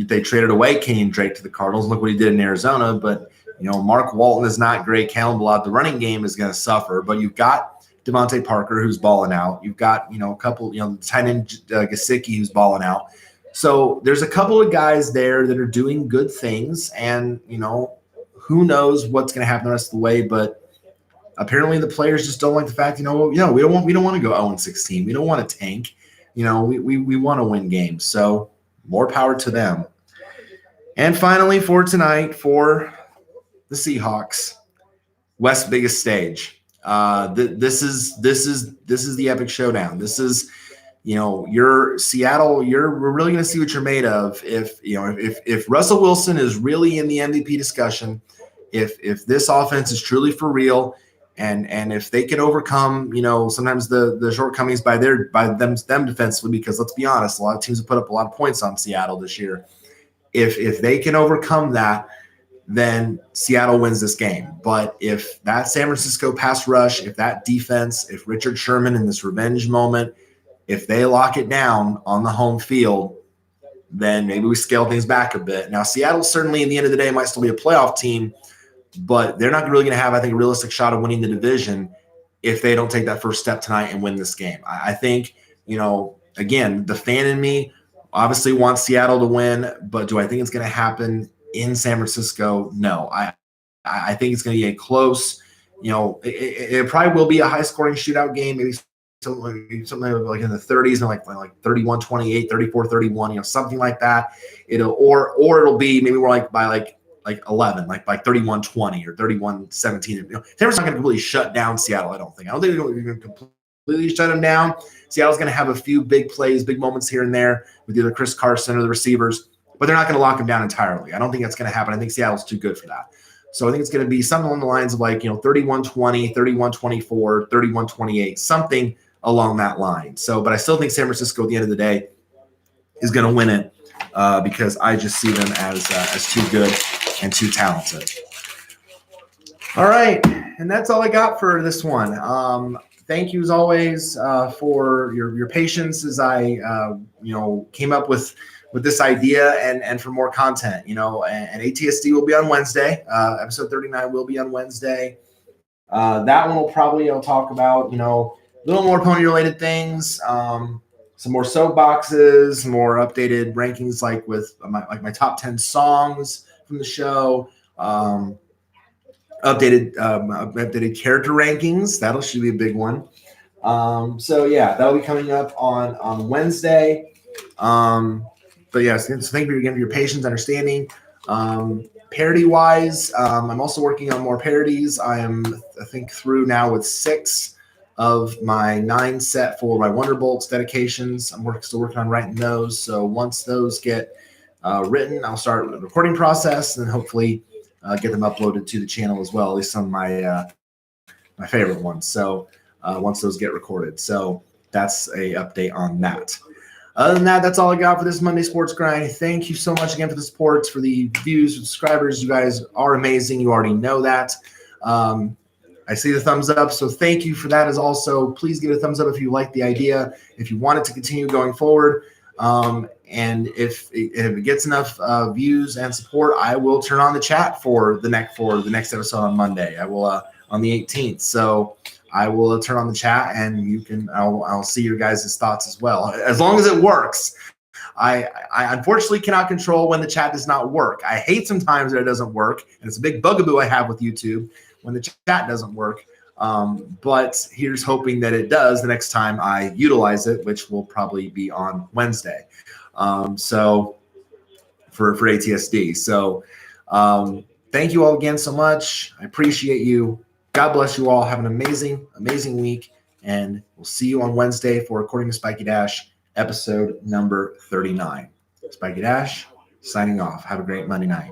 they traded away Kenyon Drake to the Cardinals. Look what he did in Arizona. But, Mark Walton is not great. Kalen Ballard, the running game is going to suffer. But you've got Devontae Parker, who's balling out. You've got, a couple, tight end Gesicki, who's balling out. So there's a couple of guys there that are doing good things. And, who knows what's going to happen the rest of the way. But apparently the players just don't like the fact, we don't want to go 0-16. We don't want to tank. We want to win games. So more power to them. And finally, for tonight, for the Seahawks, West's biggest stage. This is the epic showdown. This is, you're Seattle. We're really going to see what you're made of. If Russell Wilson is really in the MVP discussion, if this offense is truly for real. And if they can overcome, sometimes the shortcomings by them defensively, because let's be honest, a lot of teams have put up a lot of points on Seattle this year. If they can overcome that, then Seattle wins this game. But if that San Francisco pass rush, if that defense, if Richard Sherman in this revenge moment, if they lock it down on the home field, then maybe we scale things back a bit. Now, Seattle certainly, in the end of the day, might still be a playoff team, but they're not really going to have, I think, a realistic shot of winning the division if they don't take that first step tonight and win this game. I think, again, the fan in me obviously wants Seattle to win, but do I think it's going to happen in San Francisco? No. I think it's going to be a close, it probably will be a high-scoring shootout game, maybe something like in the 30s, and like 31-28, 34-31, something like that. It'll be maybe more like by like 11, like 31-20 or 31-17. San Francisco's not going to completely shut down Seattle, I don't think. I don't think they're going to completely shut them down. Seattle's going to have a few big plays, big moments here and there with either Chris Carson or the receivers, but they're not going to lock them down entirely. I don't think that's going to happen. I think Seattle's too good for that. So I think it's going to be something along the lines of 31-20, 31-24, 31-28, something along that line. So, but I still think San Francisco at the end of the day is going to win it because I just see them as too good and too talented. All right, and that's all I got for this one. Thank you as always for your patience as I came up with this idea and for more content. And ATSD will be on Wednesday. Episode 39 will be on Wednesday. That one will probably talk about a little more pony related things. Some more soapboxes, more updated rankings, like with my top 10 songs from the show, updated character rankings. That'll should be a big one. So yeah, that'll be coming up on Wednesday. But yes, so thank you again for your patience, understanding. Parody wise, I'm also working on more parodies. I think through now with 6 of my 9 set for my Wonderbolts dedications. I'm still working on writing those. So once those get written, I'll start the recording process and hopefully get them uploaded to the channel as well, at least some of my favorite ones. So once those get recorded. So that's a update on that. Other than that, that's all I got for this Monday Sports Grind. Thank you so much again for the support, for the views, subscribers. You guys are amazing. You already know that. I see the thumbs up, so thank you for that. As also, please give it a thumbs up if you like the idea, if you want it to continue going forward. And if it gets enough views and support, I will turn on the chat for the next episode on Monday. I will on the 18th. So I will turn on the chat, and I'll see your guys' thoughts as well, as long as it works. I unfortunately cannot control when the chat does not work. I hate sometimes that it doesn't work, and it's a big bugaboo I have with YouTube when the chat doesn't work. But here's hoping that it does the next time I utilize it, which will probably be on Wednesday. So for ATSD. So thank you all again so much. I appreciate you. God bless you all. Have an amazing, amazing week. And we'll see you on Wednesday for According to Spiky Dash, episode number 39. Spiky Dash, signing off. Have a great Monday night.